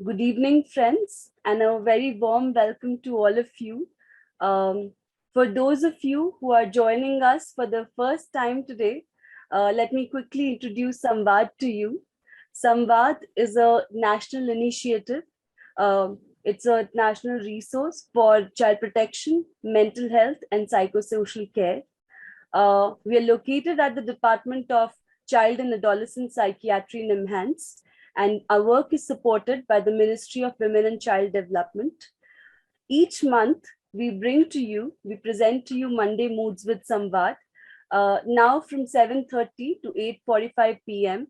Good evening, friends, and a very warm welcome to all of you. For those of you who are joining us for the first time today, let me quickly introduce SAMVAD to you. SAMVAD is a national initiative. It's a national resource for child protection, mental health, and psychosocial care. We are located at the Department of Child and Adolescent Psychiatry, NIMHANS, and our work is supported by the Ministry of Women and Child Development. Each month, we present to you Monday Moods with SAMVAD, now from 7:30 to 8:45 p.m.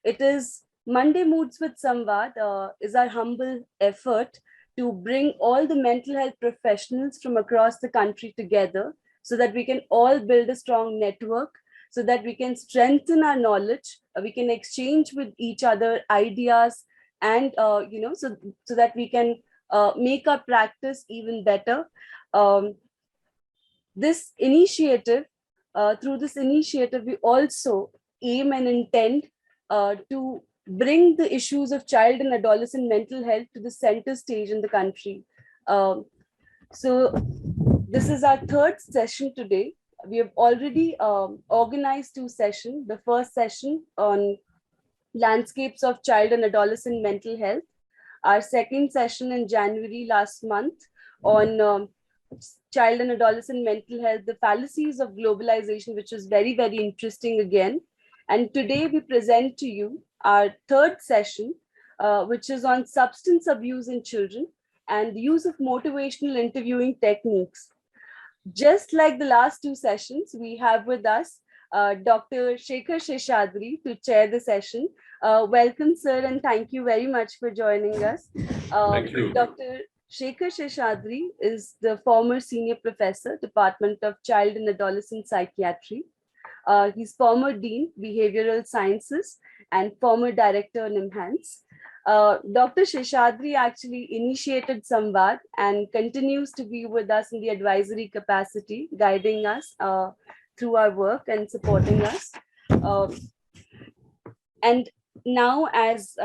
It is Monday Moods with SAMVAD is our humble effort to bring all the mental health professionals from across the country together so that we can all build a strong network, so that we can strengthen our knowledge, we can exchange with each other ideas, and so that we can make our practice even better. This initiative, through this initiative, we also aim and intend to bring the issues of child and adolescent mental health to the center stage in the country. So this is our third session today. We have already organized two sessions. The first session on landscapes of child and adolescent mental health. Our second session in January last month on child and adolescent mental health, the fallacies of globalization, which was very, very interesting again. And today we present to you our third session, which is on substance abuse in children and the use of motivational interviewing techniques. Just like the last two sessions, we have with us Dr. Shekhar Seshadri to chair the session. Welcome, sir, and thank you very much for joining us. Thank you. Dr. Shekhar Seshadri is the former senior professor, Department of Child and Adolescent Psychiatry. He's former dean, Behavioral Sciences, and former director, NIMHANS. Dr. Seshadri actually initiated SAMVAD and continues to be with us in the advisory capacity, guiding us through our work and supporting us. And now, as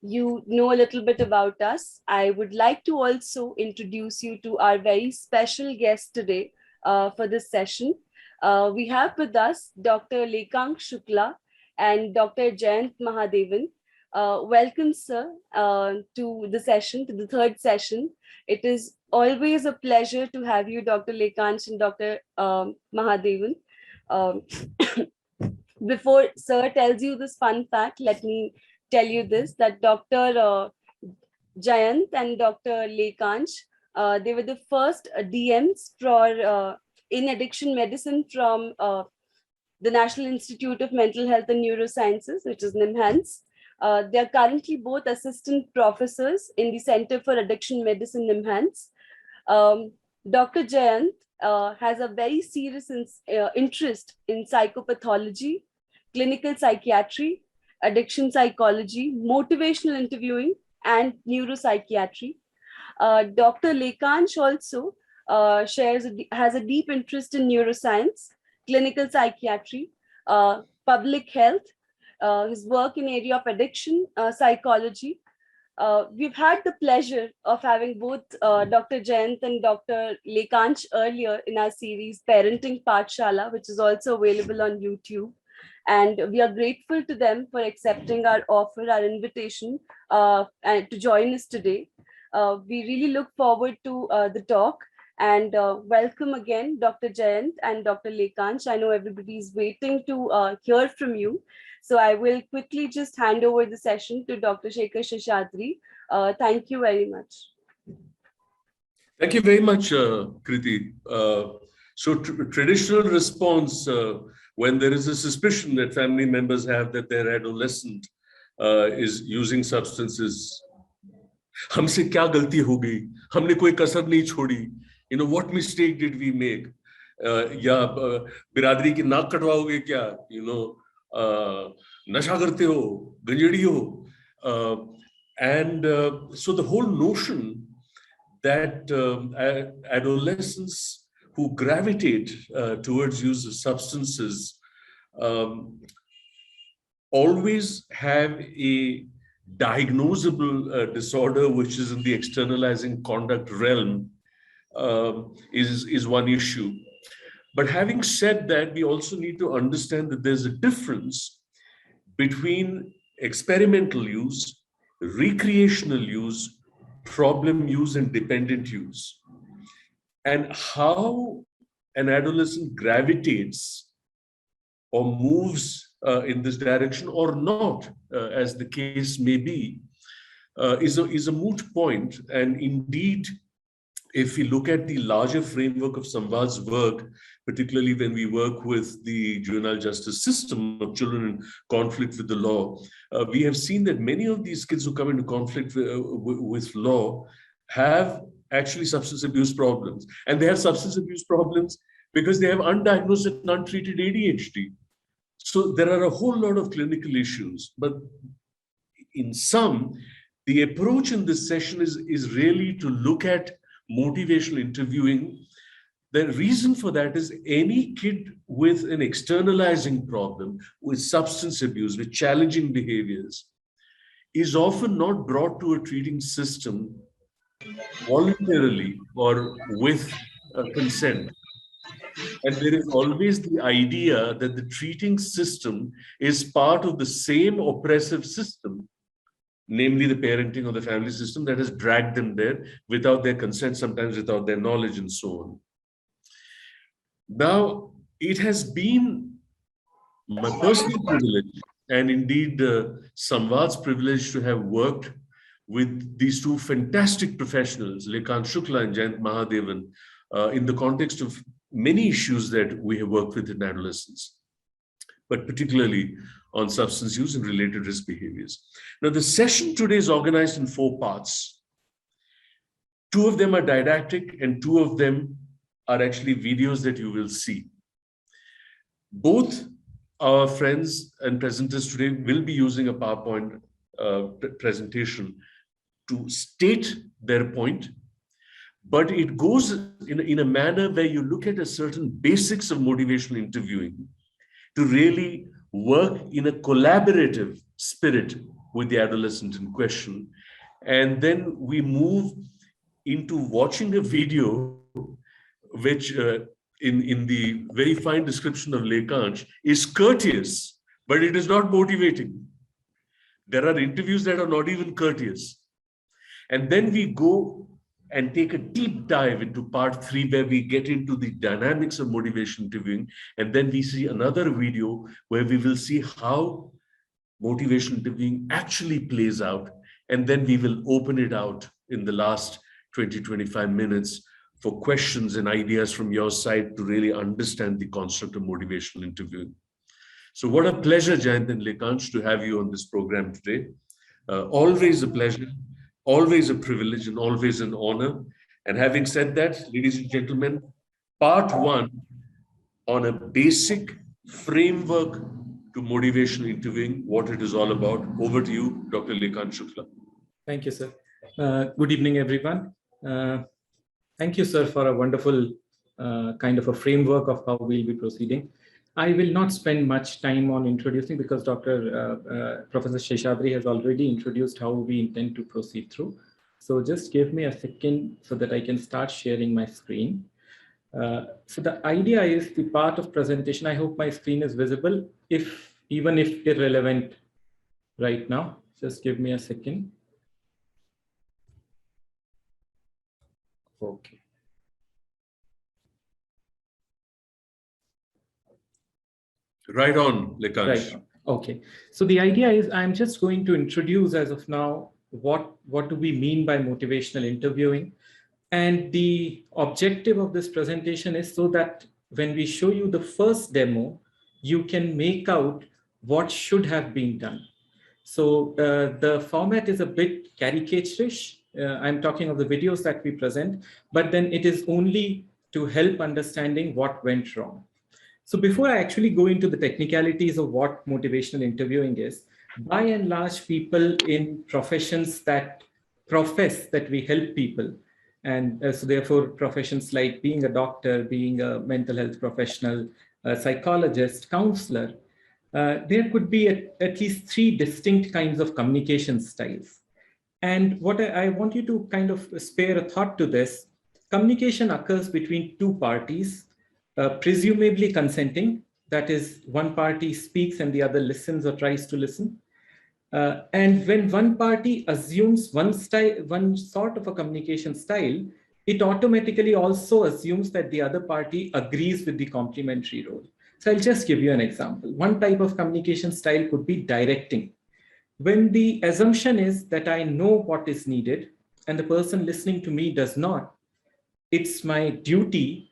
you know a little bit about us, I would like to also introduce you to our very special guest today for this session. We have with us Dr. Lekang Shukla and Dr. Jayant Mahadevan. Welcome, sir, to the session, to the third session. It is always a pleasure to have you, Dr. Lekang and Dr. Mahadevan. Before sir tells you this fun fact, let me tell you this, that Dr. Jayant and Dr. Lekang, they were the first DMs for in addiction medicine from the National Institute of Mental Health and Neurosciences, which is NIMHANS. They are currently both assistant professors in the Center for Addiction Medicine, NIMHANS. Dr. Jayant has a very serious interest in psychopathology, clinical psychiatry, addiction psychology, motivational interviewing, and neuropsychiatry. Dr. Lekang also has a deep interest in neuroscience, clinical psychiatry, public health, his work in area of addiction, psychology. We've had the pleasure of having both Dr. Jayant and Dr. Lekang earlier in our series, Parenting Pathshala, which is also available on YouTube. And we are grateful to them for accepting our offer, our invitation and to join us today. We really look forward to the talk. And welcome again, Dr. Jayant and Dr. Lekang. I know everybody is waiting to hear from you. So I will quickly just hand over the session to Dr. Shekhar Seshadri. Thank you very much. Thank you very much, Kriti. So traditional response when there is a suspicion that family members have that their adolescent is using substances, हमसे क्या गलती हो गई, हमने कोई कसर नहीं छोड़ी, you know, what mistake did we make, या बिरादरी की नाक कटवाओगे क्या, you know, नशा करते हो, गंजेड़ी हो, and so the whole notion that adolescents who gravitate towards use of substances always have a diagnosable disorder, which is in the externalizing conduct realm, is one issue. But having said that, we also need to understand that there's a difference between experimental use, recreational use, problem use, and dependent use. And how an adolescent gravitates or moves in this direction or not, as the case may be, is a moot point. And indeed, if we look at the larger framework of SAMVAD's work, particularly when we work with the juvenile justice system of children in conflict with the law, we have seen that many of these kids who come into conflict with law have actually substance abuse problems. And they have substance abuse problems because they have undiagnosed and untreated ADHD. So there are a whole lot of clinical issues. But in sum, the approach in this session is really to look at motivational interviewing. The reason for that is any kid with an externalizing problem, with substance abuse, with challenging behaviors, is often not brought to a treating system voluntarily or with consent. And there is always the idea that the treating system is part of the same oppressive system, namely the parenting or the family system, that has dragged them there without their consent, sometimes without their knowledge, and so on. Now, it has been my personal privilege, and indeed SAMVAD's privilege, to have worked with these two fantastic professionals, Lekant Shukla and Jayant Mahadevan, in the context of many issues that we have worked with in adolescence, but particularly on substance use and related risk behaviors. Now, the session today is organized in 4 parts. 2 of them are didactic and 2 of them are actually videos that you will see. Both our friends and presenters today will be using a PowerPoint presentation to state their point, but it goes in a manner where you look at a certain basics of motivational interviewing to really work in a collaborative spirit with the adolescent in question. And then we move into watching a video, which in the very fine description of Lekant is courteous, but it is not motivating. There are interviews that are not even courteous. And then we go and take a deep dive into part 3, where we get into the dynamics of motivation interviewing. And then we see another video where we will see how motivation interviewing actually plays out. And then we will open it out in the last 20-25 minutes for questions and ideas from your side to really understand the concept of motivational interviewing. So what a pleasure, Jayant and Lekant, to have you on this program today. Always a pleasure. Always a privilege and always an honor. And having said that, ladies and gentlemen, part 1 on a basic framework to motivational interviewing, what it is all about. Over to you, Dr. Lekant Shukla. Thank you, sir. Good evening, everyone. Thank you, sir, for a wonderful kind of a framework of how we'll be proceeding. I will not spend much time on introducing, because Professor Sheshabri has already introduced how we intend to proceed through. So just give me a second so that I can start sharing my screen. So the idea is the part of presentation. I hope my screen is visible, even if irrelevant right now. Just give me a second. Okay. Right on, Lekant. Right on. Okay. So the idea is I'm just going to introduce as of now what do we mean by motivational interviewing. And the objective of this presentation is so that when we show you the first demo, you can make out what should have been done. So the format is a bit caricaturish. I'm talking of the videos that we present, but then it is only to help understanding what went wrong. So before I actually go into the technicalities of what motivational interviewing is, by and large, people in professions that profess that we help people, and so therefore professions like being a doctor, being a mental health professional, a psychologist, counselor, there could be at least 3 distinct kinds of communication styles. And what I want you to kind of spare a thought to this, communication occurs between 2 parties, presumably consenting, that is, one party speaks and the other listens or tries to listen. And when one party assumes one sort of a communication style, it automatically also assumes that the other party agrees with the complementary role. So I'll just give you an example. One type of communication style could be directing. When the assumption is that I know what is needed and the person listening to me does not, it's my duty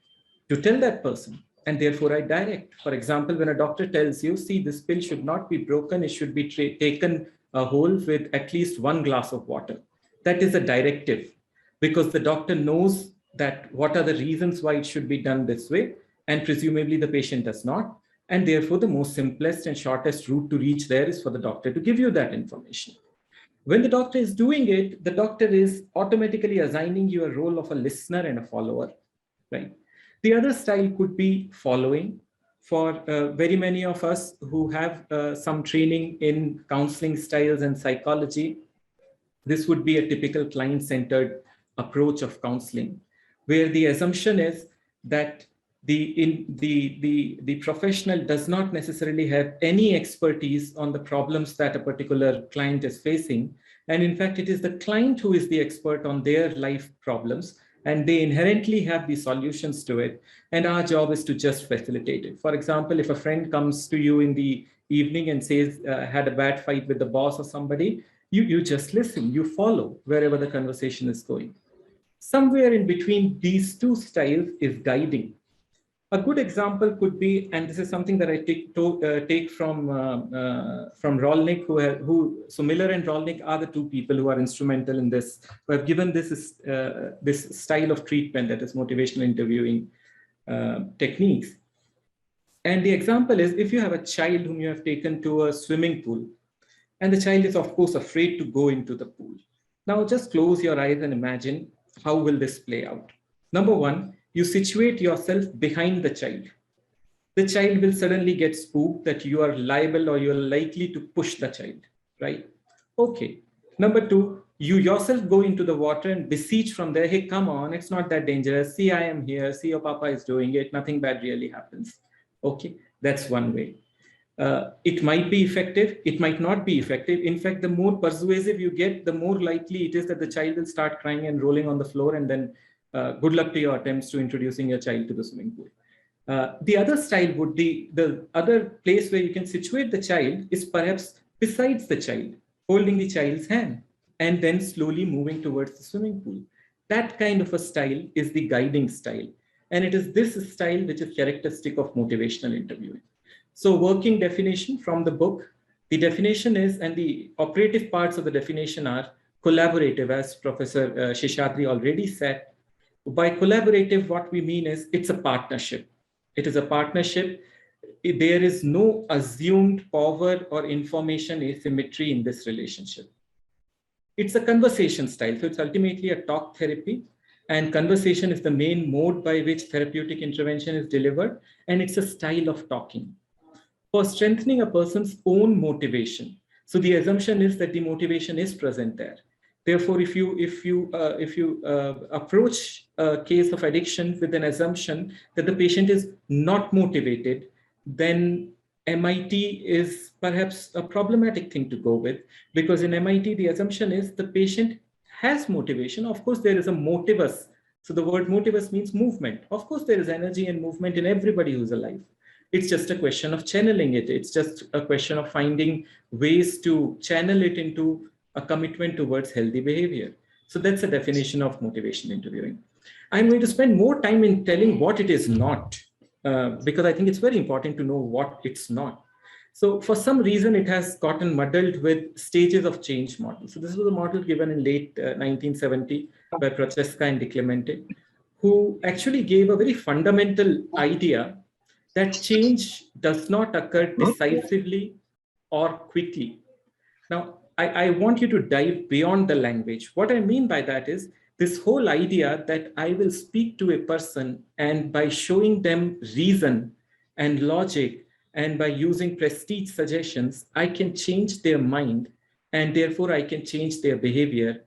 to tell that person, and therefore I direct. For example, when a doctor tells you, see, this pill should not be broken, it should be taken whole with at least 1 glass of water. That is a directive, because the doctor knows that what are the reasons why it should be done this way, and presumably the patient does not. And therefore, the most simplest and shortest route to reach there is for the doctor to give you that information. When the doctor is doing it, the doctor is automatically assigning you a role of a listener and a follower, right? The other style could be following. For very many of us who have some training in counseling styles and psychology, this would be a typical client-centered approach of counseling, where the assumption is that the professional does not necessarily have any expertise on the problems that a particular client is facing. And in fact, it is the client who is the expert on their life problems, and they inherently have the solutions to it. And our job is to just facilitate it. For example, if a friend comes to you in the evening and says, had a bad fight with the boss or somebody, you just listen, you follow wherever the conversation is going. Somewhere in between these 2 styles is guiding. A good example could be, and this is something that I take from Rolnick, so Miller and Rolnick are the 2 people who are instrumental in this, who have given this style of treatment, that is motivational interviewing techniques. And the example is, if you have a child whom you have taken to a swimming pool, and the child is, of course, afraid to go into the pool. Now, just close your eyes and imagine how will this play out. Number 1, you situate yourself behind the child. The child will suddenly get spooked that you are liable or you're likely to push the child, right? Okay. Number 2, you yourself go into the water and beseech from there, hey, come on, it's not that dangerous. See, I am here. See, your papa is doing it. Nothing bad really happens. Okay, that's one way. It might be effective. It might not be effective. In fact, the more persuasive you get, the more likely it is that the child will start crying and rolling on the floor, and then good luck to your attempts to introducing your child to the swimming pool. The other style would be, the other place where you can situate the child is perhaps besides the child, holding the child's hand, and then slowly moving towards the swimming pool. That kind of a style is the guiding style. And it is this style which is characteristic of motivational interviewing. So working definition from the book, the definition is, and the operative parts of the definition are collaborative, as Professor Sheshadri already said. By collaborative, what we mean is it's a partnership. It is a partnership. There is no assumed power or information asymmetry in this relationship. It's a conversation style. So it's ultimately a talk therapy, and conversation is the main mode by which therapeutic intervention is delivered. And it's a style of talking for strengthening a person's own motivation. So the assumption is that the motivation is present there. Therefore, if you approach a case of addiction with an assumption that the patient is not motivated, then MIT is perhaps a problematic thing to go with, because in MIT, the assumption is the patient has motivation. Of course, there is a motivus. So the word motivus means movement. Of course, there is energy and movement in everybody who's alive. It's just a question of channeling it. It's just a question of finding ways to channel it into a commitment towards healthy behavior. So that's a definition of motivational interviewing. I'm going to spend more time in telling what it is not, because I think it's very important to know what it's not. So for some reason, it has gotten muddled with stages of change model. So this was a model given in late 1970 by Prochaska and De Clemente, who actually gave a very fundamental idea that change does not occur decisively or quickly. Now, I want you to dive beyond the language. What I mean by that is this whole idea that I will speak to a person, and by showing them reason and logic and by using prestige suggestions, I can change their mind, and therefore I can change their behavior,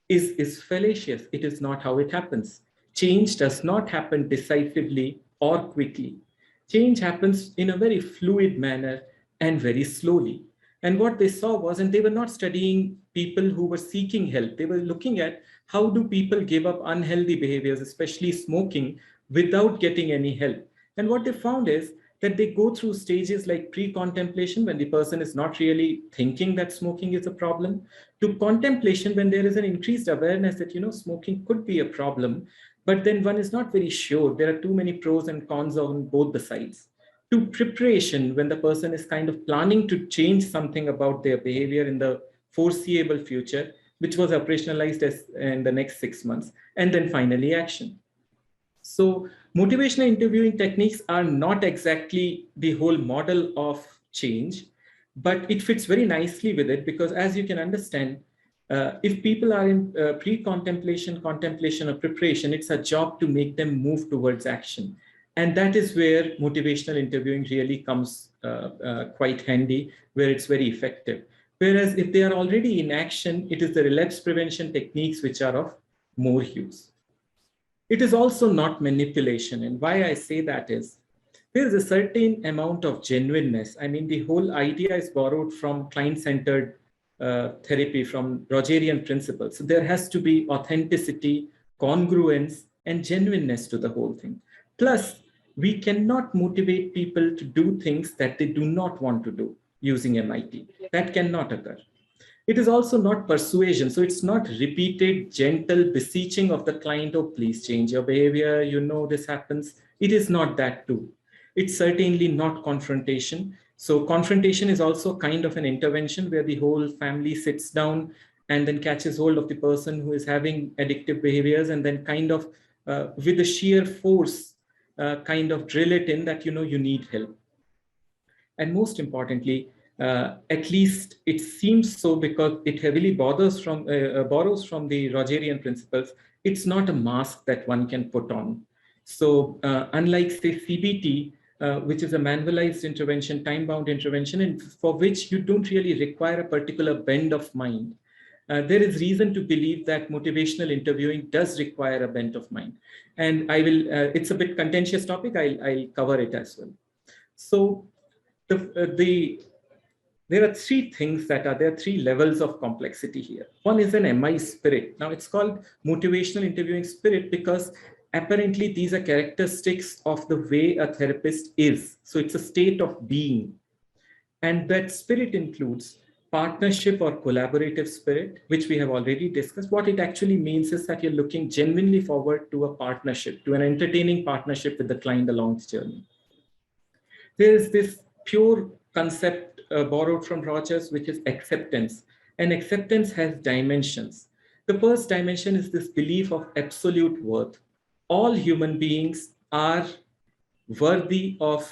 is fallacious. It is not how it happens. Change does not happen decisively or quickly. Change happens in a very fluid manner and very slowly. And what they saw was, and they were not studying people who were seeking help, they were looking at how do people give up unhealthy behaviors, especially smoking, without getting any help. And what they found is that they go through stages like pre-contemplation, when the person is not really thinking that smoking is a problem, to contemplation, when there is an increased awareness that, smoking could be a problem, but then one is not very sure. There are too many pros and cons on both the sides. To preparation, when the person is kind of planning to change something about their behavior in the foreseeable future, which was operationalized in the next 6 months, and then finally action. So motivational interviewing techniques are not exactly the whole model of change, but it fits very nicely with it, because as you can understand, if people are in pre-contemplation, contemplation, or preparation, it's a job to make them move towards action. And that is where motivational interviewing really comes quite handy, where it's very effective. Whereas if they are already in action, it is the relapse prevention techniques which are of more use. It is also not manipulation. And why I say that is, there is a certain amount of genuineness. I mean, the whole idea is borrowed from client-centered therapy, from Rogerian principles. So there has to be authenticity, congruence, and genuineness to the whole thing. Plus, we cannot motivate people to do things that they do not want to do using MIT. That cannot occur. It is also not persuasion. So it's not repeated, gentle beseeching of the client, oh, please change your behavior, this happens. It is not that too. It's certainly not confrontation. So confrontation is also kind of an intervention where the whole family sits down and then catches hold of the person who is having addictive behaviors, and then kind of with a sheer force, kind of drill it in that, you need help. And most importantly, at least it seems so, because it heavily borrows from the Rogerian principles. It's not a mask that one can put on. So unlike, say, CBT, which is a manualized intervention, time-bound intervention, and for which you don't really require a particular bend of mind, there is reason to believe that motivational interviewing does require a bent of mind. And I will, it's a bit contentious topic, I'll cover it as well. So there are three things there are three levels of complexity here. One is an MI spirit. Now it's called motivational interviewing spirit because apparently these are characteristics of the way a therapist is. So it's a state of being. And that spirit includes partnership or collaborative spirit, which we have already discussed. What it actually means is that you're looking genuinely forward to a partnership, to an entertaining partnership with the client along the journey. There is this pure concept borrowed from Rogers, which is acceptance. And acceptance has dimensions. The first dimension is this belief of absolute worth. All human beings are worthy of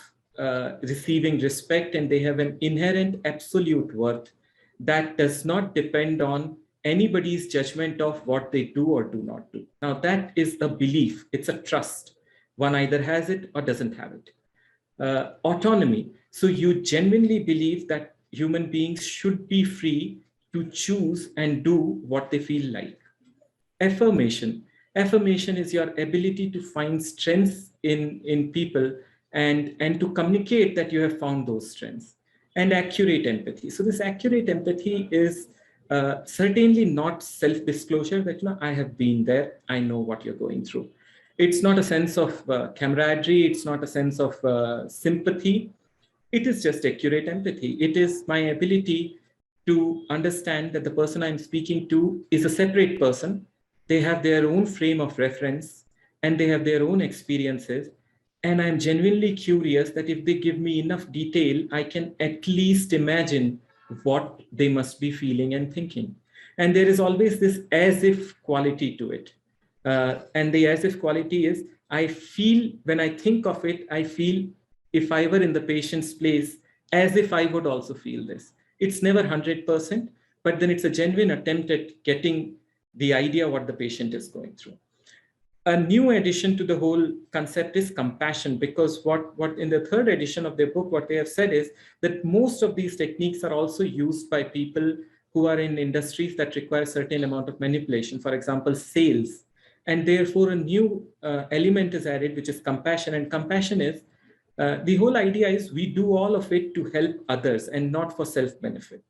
receiving respect, and they have an inherent absolute worth that does not depend on anybody's judgment of what they do or do not do. Now, that is a belief. It's a trust. One either has it or doesn't have it. Autonomy. So you genuinely believe that human beings should be free to choose and do what they feel like. Affirmation. Affirmation is your ability to find strengths in people and to communicate that you have found those strengths. And accurate empathy. So this accurate empathy is certainly not self-disclosure that, I have been there, I know what you're going through. It's not a sense of camaraderie. It's not a sense of sympathy. It is just accurate empathy. It is my ability to understand that the person I'm speaking to is a separate person. They have their own frame of reference and they have their own experiences. And I'm genuinely curious that if they give me enough detail, I can at least imagine what they must be feeling and thinking. And there is always this as if quality to it. And the as if quality is, I feel, when I think of it, I feel if I were in the patient's place, as if I would also feel this. It's never 100%, but then it's a genuine attempt at getting the idea what the patient is going through. A new addition to the whole concept is compassion, because what in the third edition of their book, what they have said is that most of these techniques are also used by people who are in industries that require a certain amount of manipulation, for example, sales. And therefore, a new element is added, which is compassion. And compassion is, the whole idea is we do all of it to help others and not for self-benefit.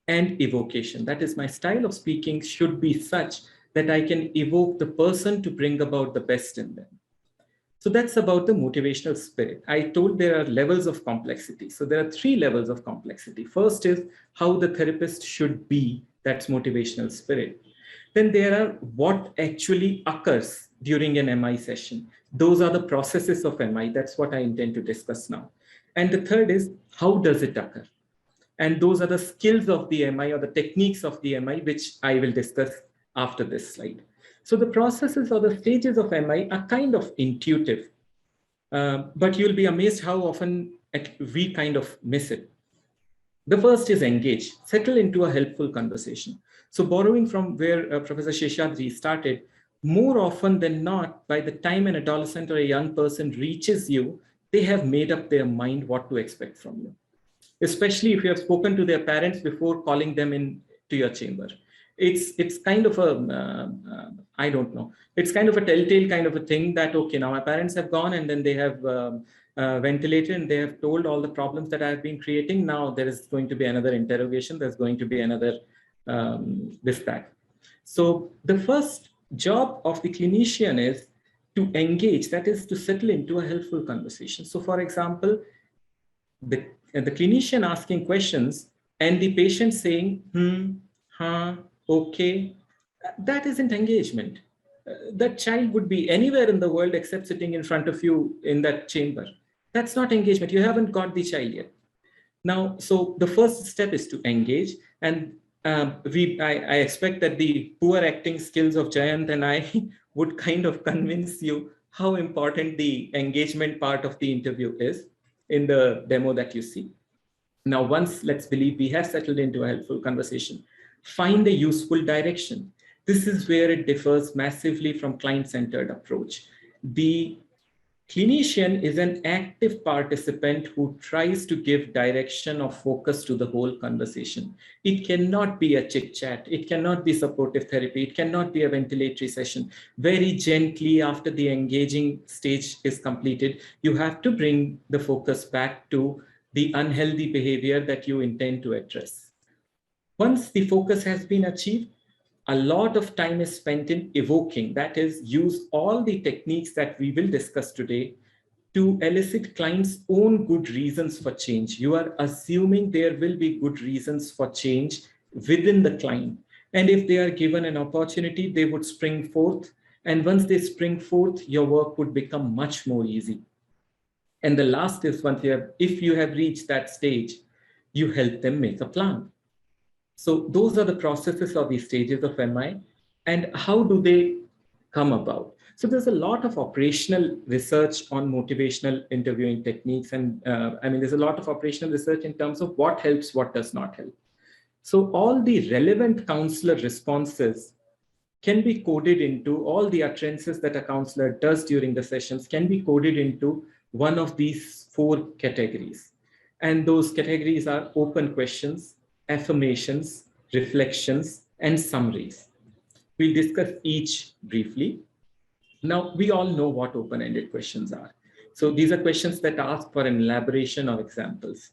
And evocation, that is, my style of speaking should be such that I can evoke the person to bring about the best in them. So that's about the motivational spirit. I told there are levels of complexity. So there are 3 levels of complexity. First is how the therapist should be. That's motivational spirit. Then there are what actually occurs during an MI session. Those are the processes of MI. That's what I intend to discuss now. And the third is how does it occur? And those are the skills of the MI or the techniques of the MI, which I will discuss after this slide. So the processes or the stages of MI are kind of intuitive, but you'll be amazed how often we kind of miss it. The first is engage, settle into a helpful conversation. So borrowing from where Professor Sheshadri started, more often than not, by the time an adolescent or a young person reaches you, they have made up their mind what to expect from you, especially if you have spoken to their parents before calling them in to your chamber. It's kind of a, I don't know, it's kind of a telltale kind of a thing that, okay, now my parents have gone and then they have ventilated and they have told all the problems that I've been creating. Now there is going to be another interrogation. There's going to be another this, that. So the first job of the clinician is to engage, that is to settle into a helpful conversation. So for example, the clinician asking questions and the patient saying, okay, that isn't engagement. That child would be anywhere in the world except sitting in front of you in that chamber. That's not engagement. You haven't got the child yet. Now, so the first step is to engage. And I expect that the poor acting skills of Jayant and I would kind of convince you how important the engagement part of the interview is in the demo that you see. Now, once, let's believe, we have settled into a helpful conversation, find a useful direction. This is where it differs massively from client-centered approach. The clinician is an active participant who tries to give direction or focus to the whole conversation. It cannot be a chit-chat. It cannot be supportive therapy. It cannot be a ventilatory session. Very gently, after the engaging stage is completed, you have to bring the focus back to the unhealthy behavior that you intend to address. Once the focus has been achieved, a lot of time is spent in evoking, that is, use all the techniques that we will discuss today to elicit clients' own good reasons for change. You are assuming there will be good reasons for change within the client. And if they are given an opportunity, they would spring forth. And once they spring forth, your work would become much more easy. And the last is, if you have reached that stage, you help them make a plan. So those are the processes or the stages of MI. And how do they come about? So there's a lot of operational research on motivational interviewing techniques. And there's a lot of operational research in terms of what helps, what does not help. So all the relevant counselor responses can be coded into, all the utterances that a counselor does during the sessions can be coded into one of these 4 categories. And those categories are open questions, affirmations, reflections, and summaries. We'll discuss each briefly. Now, we all know what open-ended questions are. So these are questions that ask for an elaboration of examples.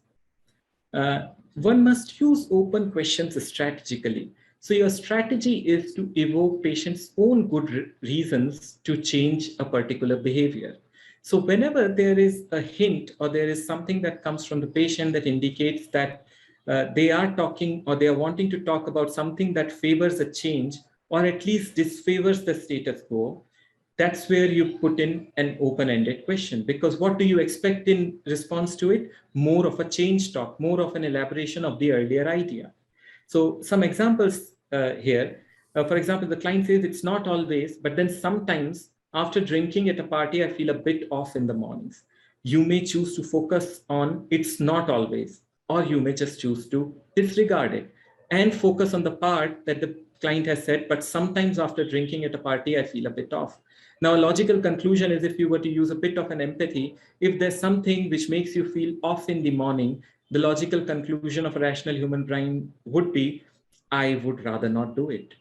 One must use open questions strategically. So your strategy is to evoke patients' own good reasons to change a particular behavior. So whenever there is a hint or there is something that comes from the patient that indicates that they are talking or they are wanting to talk about something that favors a change or at least disfavors the status quo, that's where you put in an open-ended question. Because what do you expect in response to it? More of a change talk, more of an elaboration of the earlier idea. So some examples here. For example, the client says it's not always, but then sometimes after drinking at a party, I feel a bit off in the mornings. You may choose to focus on it's not always, or you may just choose to disregard it and focus on the part that the client has said, but sometimes after drinking at a party, I feel a bit off. Now, a logical conclusion is, if you were to use a bit of an empathy, if there's something which makes you feel off in the morning, the logical conclusion of a rational human brain would be, I would rather not do it.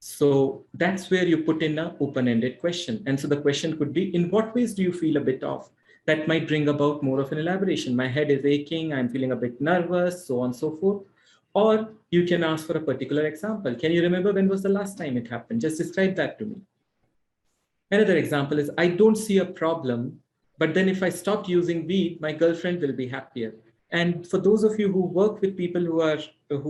So that's where you put in an open-ended question. And so the question could be, in what ways do you feel a bit off? That might bring about more of an elaboration. My head is aching, I'm feeling a bit nervous, so on and so forth. Or you can ask for a particular example. Can you remember when was the last time it happened? Just describe that to me. Another example is, I don't see a problem, but then if I stop using weed, my girlfriend will be happier. And for those of you who work with people who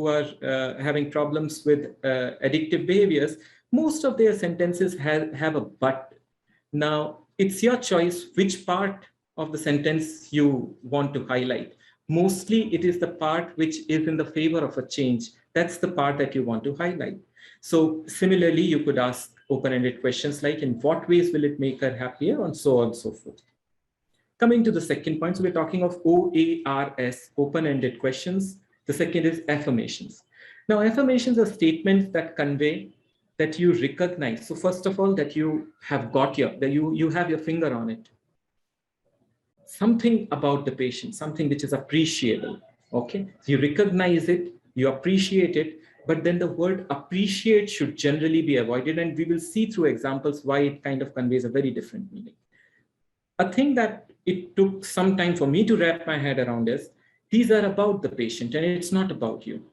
are having problems with addictive behaviors, most of their sentences have a but. Now, it's your choice which part of the sentence you want to highlight. Mostly, it is the part which is in the favor of a change. That's the part that you want to highlight. So similarly, you could ask open-ended questions like, in what ways will it make her happier, and so on and so forth. Coming to the second point, so we're talking of OARS, open-ended questions. The second is affirmations. Now, affirmations are statements that convey that you recognize. So first of all, that you have got you have your finger on it. Something about the patient, something which is appreciable. Okay, so you recognize it, you appreciate it, but then the word appreciate should generally be avoided. And we will see through examples why it kind of conveys a very different meaning. A thing that it took some time for me to wrap my head around is, these are about the patient and it's not about you.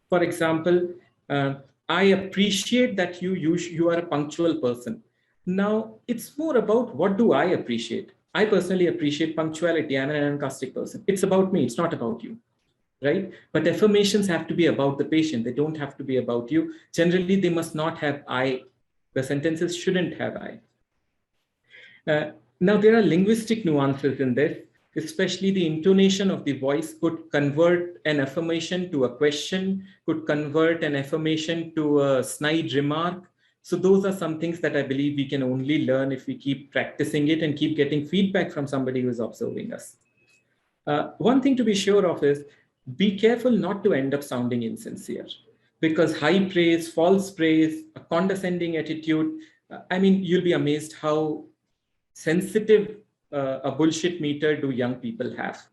For example, I appreciate that you are a punctual person. Now, it's more about, what do I appreciate? I personally appreciate punctuality. I'm an enthusiastic person. It's about me. It's not about you, right? But affirmations have to be about the patient. They don't have to be about you. Generally, they must not have I. The sentences shouldn't have I. Now, there are linguistic nuances in this, especially the intonation of the voice could convert an affirmation to a question, could convert an affirmation to a snide remark. So those are some things that I believe we can only learn if we keep practicing it and keep getting feedback from somebody who is observing us. One thing to be sure of is, be careful not to end up sounding insincere, because high praise, false praise, a condescending attitude, I mean, you'll be amazed how sensitive a bullshit meter do young people have.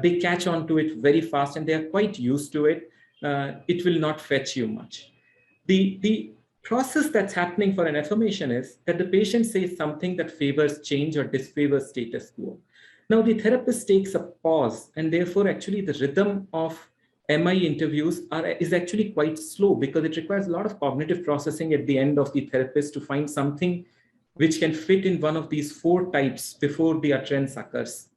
They catch on to it very fast and they are quite used to it. It will not fetch you much. The process that's happening for an affirmation is that the patient says something that favors change or disfavors status quo. Now, the therapist takes a pause, and therefore actually the rhythm of MI interviews is actually quite slow, because it requires a lot of cognitive processing at the end of the therapist to find something which can fit in one of these 4 types before the utterance occurs.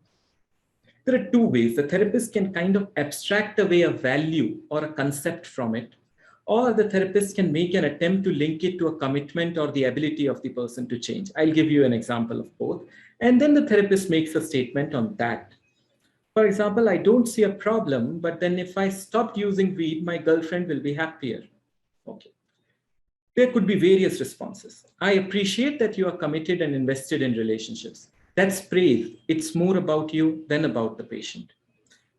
There are 2 ways. The therapist can kind of abstract away a value or a concept from it, or the therapist can make an attempt to link it to a commitment or the ability of the person to change. I'll give you an example of both. And then the therapist makes a statement on that. For example, I don't see a problem, but then if I stopped using weed, my girlfriend will be happier. Okay. There could be various responses. I appreciate that you are committed and invested in relationships. That's praise. It's more about you than about the patient.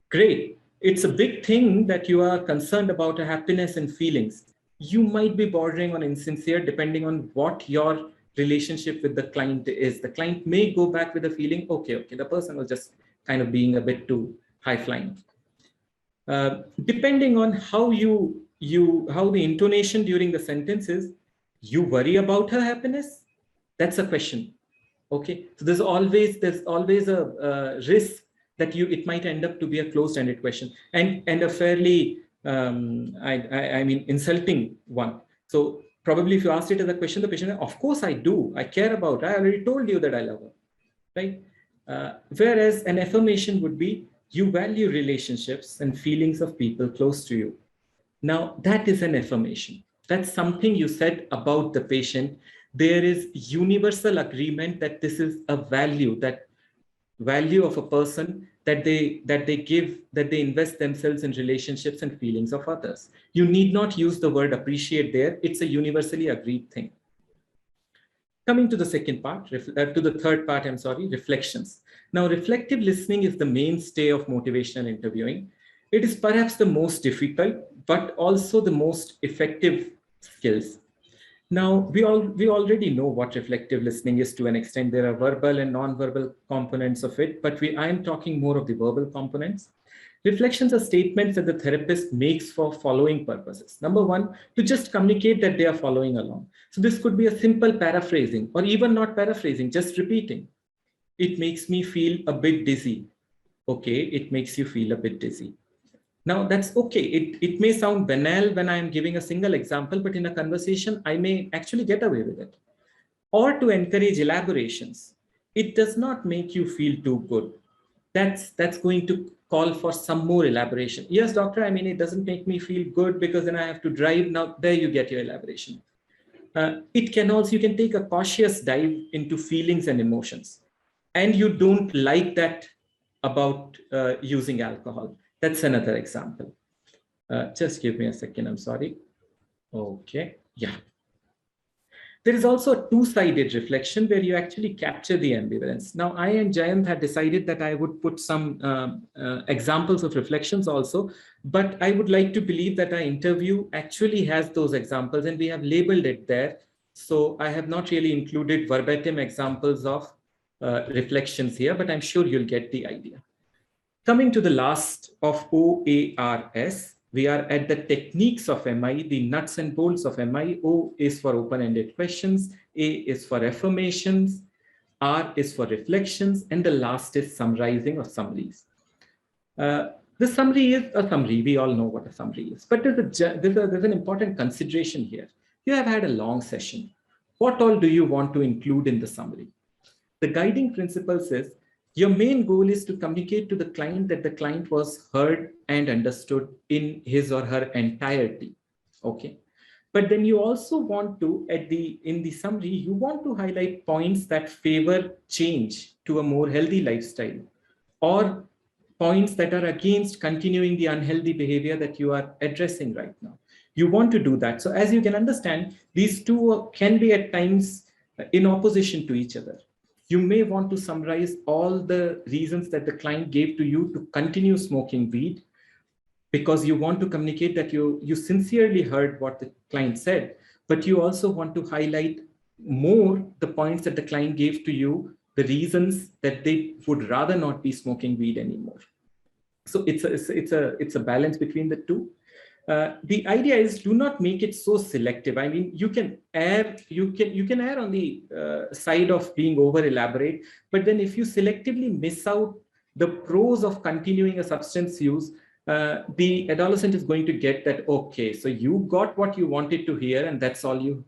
Great. It's a big thing that you are concerned about her happiness and feelings. You might be bordering on insincere depending on what your relationship with the client is. The client may go back with a feeling, okay, the person was just kind of being a bit too high-flying. Depending on how the intonation during the sentence is, you worry about her happiness? That's a question. Okay, so there's always a risk that it might end up to be a closed-ended question and a fairly I mean insulting one. So probably if you asked it as a question, the patient, of course I do, I care about her, I already told you that I love her, right? Whereas an affirmation would be, you value relationships and feelings of people close to you. Now that is an affirmation. That's something you said about the patient. There is universal agreement that this is a value, that value of a person that they invest themselves in relationships and feelings of others. You need not use the word appreciate there. It's a universally agreed thing. Coming to the second part, to the third part, I'm sorry, reflections. Now, reflective listening is the mainstay of motivational interviewing. It is perhaps the most difficult, but also the most effective skills. Now, we already know what reflective listening is to an extent. There are verbal and non-verbal components of it, but I am talking more of the verbal components. Reflections are statements that the therapist makes for following purposes. Number one, to just communicate that they are following along. So this could be a simple paraphrasing, or even not paraphrasing, just repeating. It makes me feel a bit dizzy. Okay, it makes you feel a bit dizzy. Now that's okay. It may sound banal when I am giving a single example, but in a conversation, I may actually get away with it. Or to encourage elaborations. It does not make you feel too good. That's going to call for some more elaboration. Yes, doctor, I mean, it doesn't make me feel good because then I have to drive. Now there you get your elaboration. It can also, you can take a cautious dive into feelings and emotions. And you don't like that about using alcohol. That's another example. Just give me a second, I'm sorry. Okay, yeah. There is also a two-sided reflection where you actually capture the ambivalence. Now, I and Jayant had decided that I would put some examples of reflections also, but I would like to believe that our interview actually has those examples and we have labeled it there. So I have not really included verbatim examples of reflections here, but I'm sure you'll get the idea. Coming to the last of OARS, we are at the techniques of MI, the nuts and bolts of MI. O is for open-ended questions, A is for affirmations, R is for reflections, and the last is summarizing or summaries. The summary is a summary. We all know what a summary is, but there's an important consideration here. You have had a long session. What all do you want to include in the summary? The guiding principle says, your main goal is to communicate to the client that the client was heard and understood in his or her entirety. Okay. But then you also want to, in the summary, you want to highlight points that favor change to a more healthy lifestyle, or points that are against continuing the unhealthy behavior that you are addressing right now. You want to do that. So as you can understand, these two can be at times in opposition to each other. You may want to summarize all the reasons that the client gave to you to continue smoking weed, because you want to communicate that you sincerely heard what the client said, but you also want to highlight more the points that the client gave to you, the reasons that they would rather not be smoking weed anymore. So it's a balance between the two. The idea is, do not make it so selective. I mean, you can err on the side of being over elaborate, but then if you selectively miss out the pros of continuing a substance use, the adolescent is going to get that, okay, so you got what you wanted to hear, and that's all you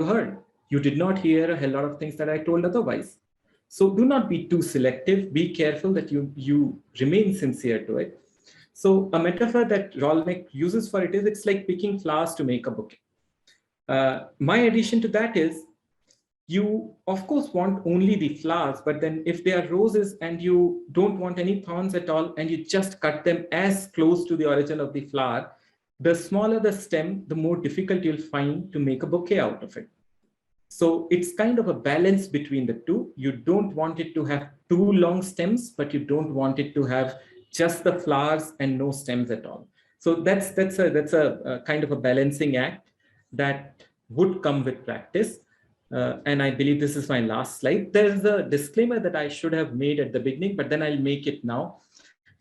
heard. You did not hear a hell lot of things that I told otherwise. So do not be too selective. Be careful that you remain sincere to it. So a metaphor that Rolnick uses for it is, it's like picking flowers to make a bouquet. My addition to that is, you of course want only the flowers, but then if they are roses and you don't want any thorns at all, and you just cut them as close to the origin of the flower, the smaller the stem, the more difficult you'll find to make a bouquet out of it. So it's kind of a balance between the two. You don't want it to have too long stems, but you don't want it to have just the flowers and no stems at all. So that's a kind of a balancing act that would come with practice. And I believe this is my last slide. There's a disclaimer that I should have made at the beginning, but then I'll make it now.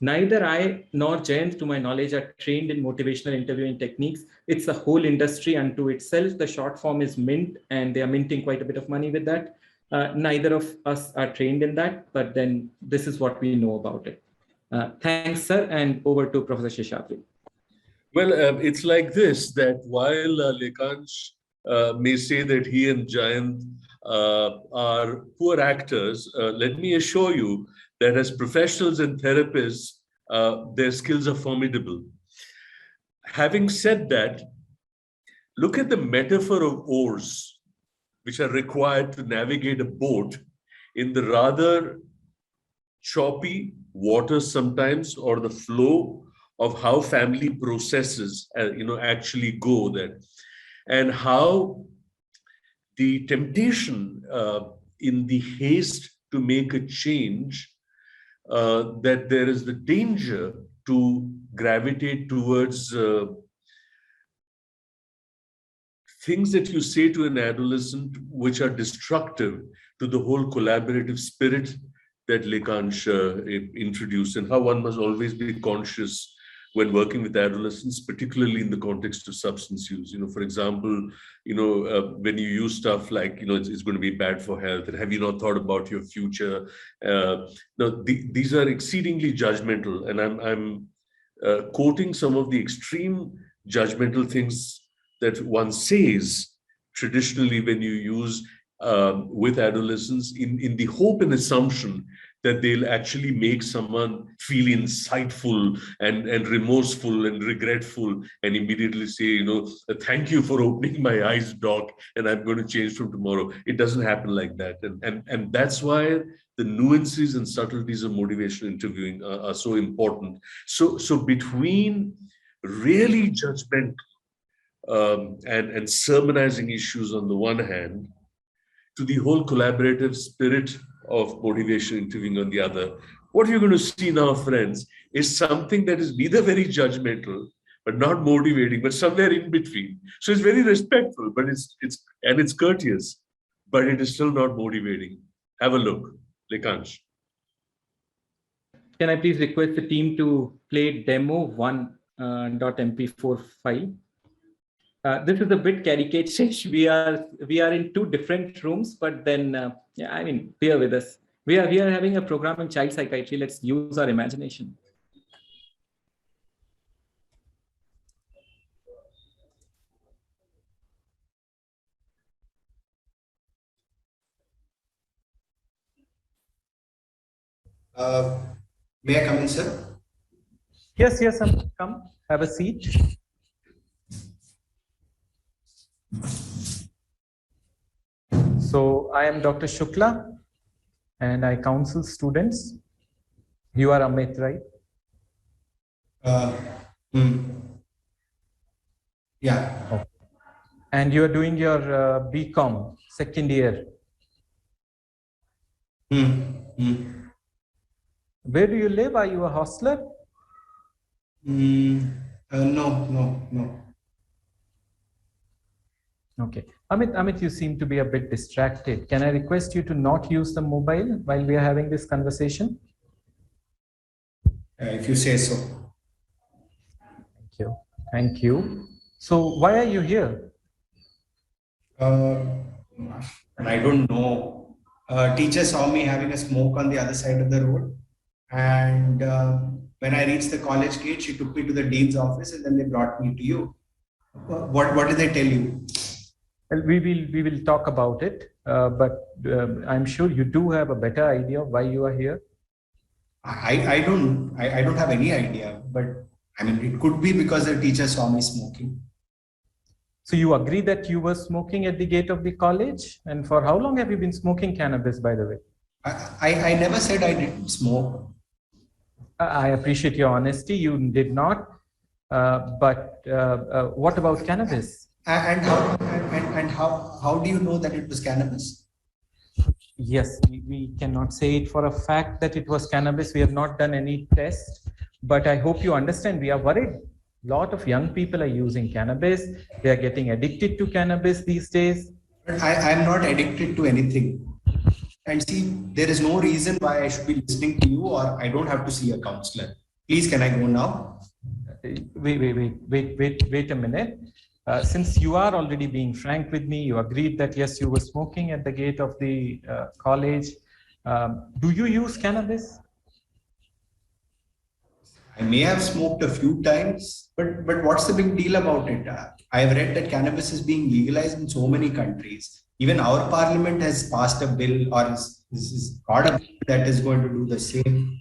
Neither I nor Jayant, to my knowledge, are trained in motivational interviewing techniques. It's a whole industry unto itself. The short form is Mint, and they are minting quite a bit of money with that. Neither of us are trained in that, but then this is what we know about it. Thanks, sir, and over to Professor Seshadri. Well, it's like this, that while Lekansh may say that he and Jayant are poor actors, let me assure you that as professionals and therapists, their skills are formidable. Having said that, look at the metaphor of oars, which are required to navigate a boat in the rather choppy water sometimes, or the flow of how family processes actually go there, and how the temptation in the haste to make a change, that there is the danger to gravitate towards things that you say to an adolescent which are destructive to the whole collaborative spirit that Lekansh introduced, and how one must always be conscious when working with adolescents, particularly in the context of substance use. For example, when you use stuff like, it's going to be bad for health, and have you not thought about your future? These are exceedingly judgmental, and I'm quoting some of the extreme judgmental things that one says traditionally when you use with adolescents in the hope and assumption that they'll actually make someone feel insightful and remorseful and regretful and immediately say, thank you for opening my eyes, doc, and I'm going to change from tomorrow. It doesn't happen like that. And that's why the nuances and subtleties of motivational interviewing are so important. So between really judgmental and sermonizing issues on the one hand, to the whole collaborative spirit of motivation interviewing on the other, what you're going to see now, friends, is something that is neither very judgmental but not motivating, but somewhere in between. So it's very respectful, but it's courteous, but it is still not motivating. Have a look, Lekansh. Can I please request the team to play demo 1.mp4 file? This is a bit caricaturish. We are in two different rooms, but then bear with us. We are having a program in child psychiatry. Let's use our imagination. May I come in, sir? Yes, come. Have a seat. So I am Dr. Shukla, and I counsel students. You are Amit, right? Yeah. Okay. And you are doing your BCom second year. Where do you live? Are you a hostler? No. Okay. Amit, you seem to be a bit distracted. Can I request you to not use the mobile while we are having this conversation? If you say so. Thank you. So why are you here? I don't know. Teacher saw me having a smoke on the other side of the road. And when I reached the college gate, she took me to the dean's office, and then they brought me to you. What did they tell you? Well, we will talk about it, but I'm sure you do have a better idea of why you are here. I don't have any idea, but I mean, it could be because the teacher saw me smoking. So you agree that you were smoking at the gate of the college? And for how long have you been smoking cannabis, by the way? I never said I didn't smoke. I appreciate your honesty. You did not. But what about cannabis? And how do you know that it was cannabis? Yes, we cannot say it for a fact that it was cannabis. We have not done any test, but I hope you understand we are worried. A lot of young people are using cannabis. They are getting addicted to cannabis these days. But I am not addicted to anything. And see, there is no reason why I should be listening to you, or I don't have to see a counselor. Please, can I go now? Wait a minute. Since you are already being frank with me, you agreed that yes, you were smoking at the gate of the college. Do you use cannabis? I may have smoked a few times, but what's the big deal about it? I've read that cannabis is being legalized in so many countries. Even our parliament has passed a bill, or is got a bill that is going to do the same.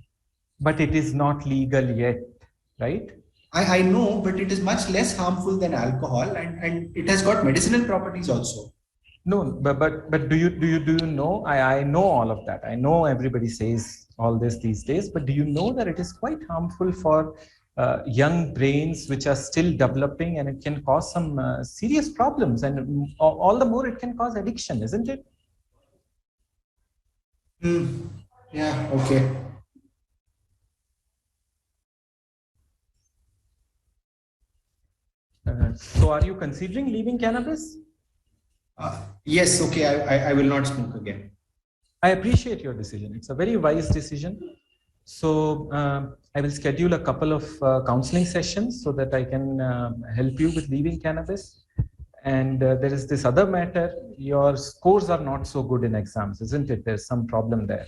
But it is not legal yet, right? I know, but it is much less harmful than alcohol, and it has got medicinal properties also. No, but do you know? I know all of that. I know everybody says all this these days, but do you know that it is quite harmful for young brains which are still developing, and it can cause some serious problems, and all the more it can cause addiction, isn't it? Yeah, okay. So are you considering leaving cannabis? Yes, okay, I will not smoke again. I appreciate your decision. It's a very wise decision. So I will schedule a couple of counseling sessions so that I can help you with leaving cannabis. And there is this other matter. Your scores are not so good in exams, isn't it? There's some problem there.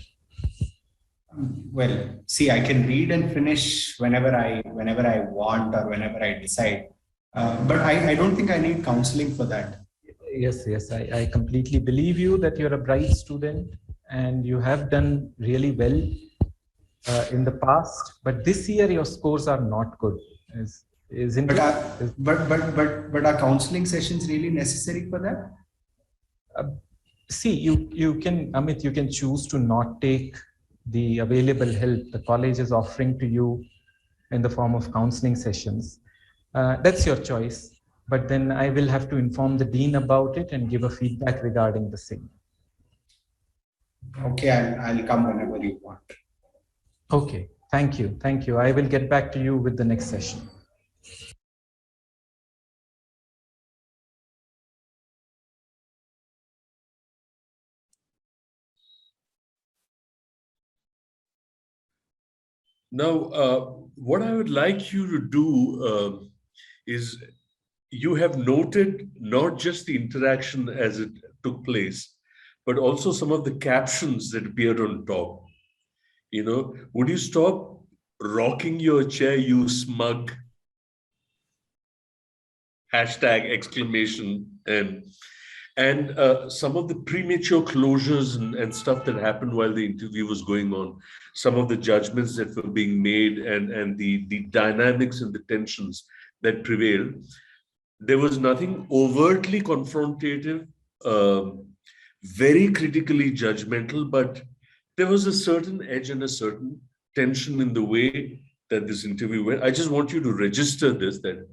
Well, see, I can read and finish whenever I want or whenever I decide. But I don't think I need counseling for that. Yes, I completely believe you that you're a bright student and you have done really well in the past. But this year your scores are not good, isn't But it? but are counseling sessions really necessary for that? See, you can, Amit, you can choose to not take the available help the college is offering to you in the form of counseling sessions. That's your choice. But then I will have to inform the dean about it and give a feedback regarding the same. Okay, I'll come whenever you want. Okay, thank you. Thank you. I will get back to you with the next session. Now, what I would like you to do is you have noted not just the interaction as it took place, but also some of the captions that appeared on top. You know, would you stop rocking your chair, you smug? Hashtag exclamation and some of the premature closures and stuff that happened while the interview was going on, some of the judgments that were being made and the dynamics and the tensions that prevailed. There was nothing overtly confrontative, very critically judgmental, but there was a certain edge and a certain tension in the way that this interview went. I just want you to register this, that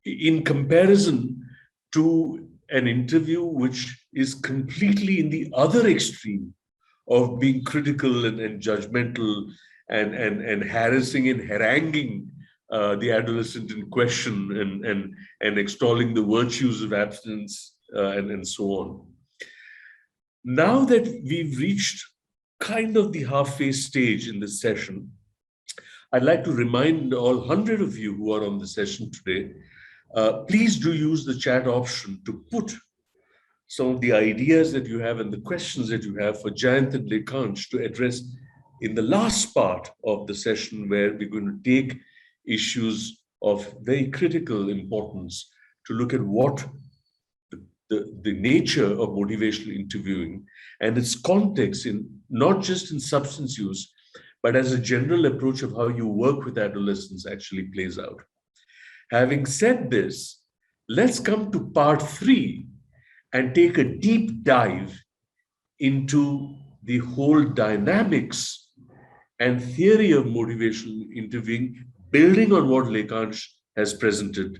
in comparison to an interview which is completely in the other extreme of being critical and judgmental and harassing and haranguing the adolescent in question and extolling the virtues of abstinence and so on. Now that we've reached kind of the halfway stage in this session, I'd like to remind all 100 of you who are on the session today, please do use the chat option to put some of the ideas that you have and the questions that you have for Jayant and Lekhansh to address in the last part of the session, where we're going to take issues of very critical importance to look at what the nature of motivational interviewing and its context in not just in substance use, but as a general approach of how you work with adolescents actually plays out. Having said this, let's come to part 3 and take a deep dive into the whole dynamics and theory of motivational interviewing, building on what Lekhansh has presented.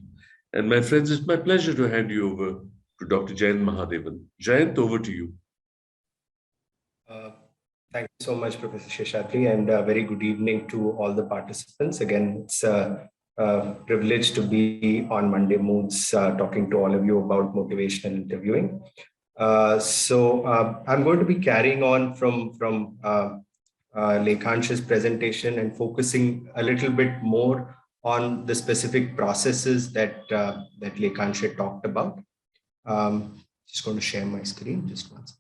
And my friends, it's my pleasure to hand you over to Dr. Jayant Mahadevan. Jayant, over to you. Thank you so much, Professor Sheshadri, and very good evening to all the participants. Again, it's a privilege to be on Monday Moods talking to all of you about motivational interviewing. So I'm going to be carrying on from Lekhansh's presentation and focusing a little bit more on the specific processes that Lekhansh had talked about. Just going to share my screen, just one second.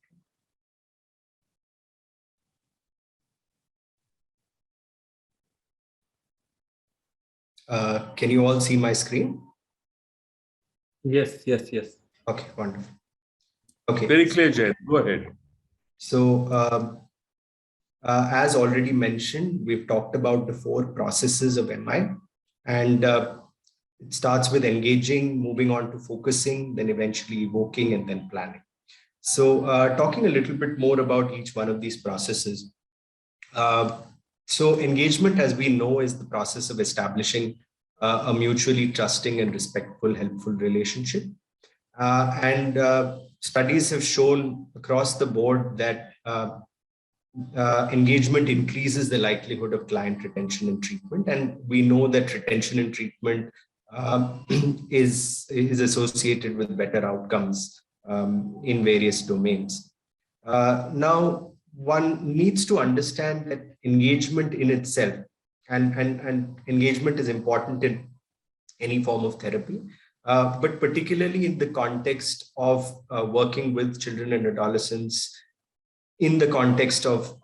Can you all see my screen? Yes. Okay, wonderful. Okay. Very clear, Jayant. Go ahead. So, as already mentioned, we've talked about the 4 processes of MI, and it starts with engaging, moving on to focusing, then eventually evoking, and then planning. So, talking a little bit more about each one of these processes. So engagement, as we know, is the process of establishing a mutually trusting and respectful, helpful relationship. And studies have shown across the board that engagement increases the likelihood of client retention and treatment. And we know that retention and treatment is associated with better outcomes in various domains. Now, one needs to understand that engagement in itself, and engagement is important in any form of therapy, but particularly in the context of working with children and adolescents in the context of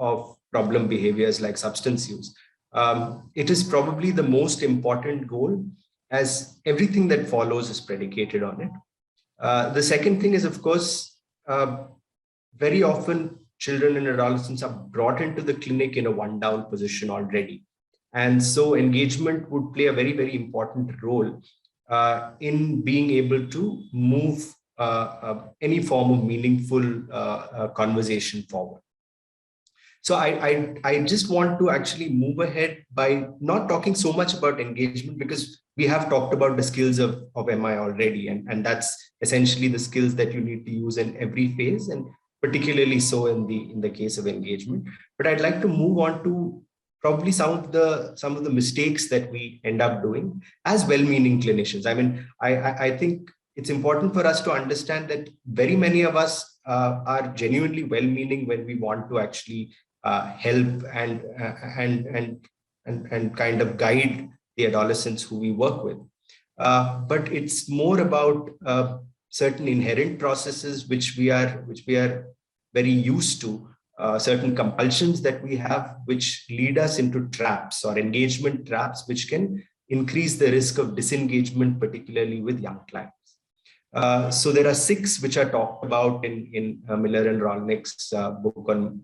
problem behaviors like substance use. It is probably the most important goal, as everything that follows is predicated on it. The second thing is, of course, very often children and adolescents are brought into the clinic in a one-down position already. And so engagement would play a very, very important role in being able to move any form of meaningful conversation forward. So I just want to actually move ahead by not talking so much about engagement, because we have talked about the skills of MI already, and that's essentially the skills that you need to use in every phase, and particularly so in the case of engagement. But I'd like to move on to probably some of the mistakes that we end up doing as well-meaning clinicians. I mean, I think it's important for us to understand that very many of us are genuinely well-meaning when we want to actually help and kind of guide the adolescents who we work with. But it's more about certain inherent processes which we are very used to, certain compulsions that we have, which lead us into traps or engagement traps, which can increase the risk of disengagement, particularly with young clients. So there are 6 which are talked about in Miller and Rolnick's book on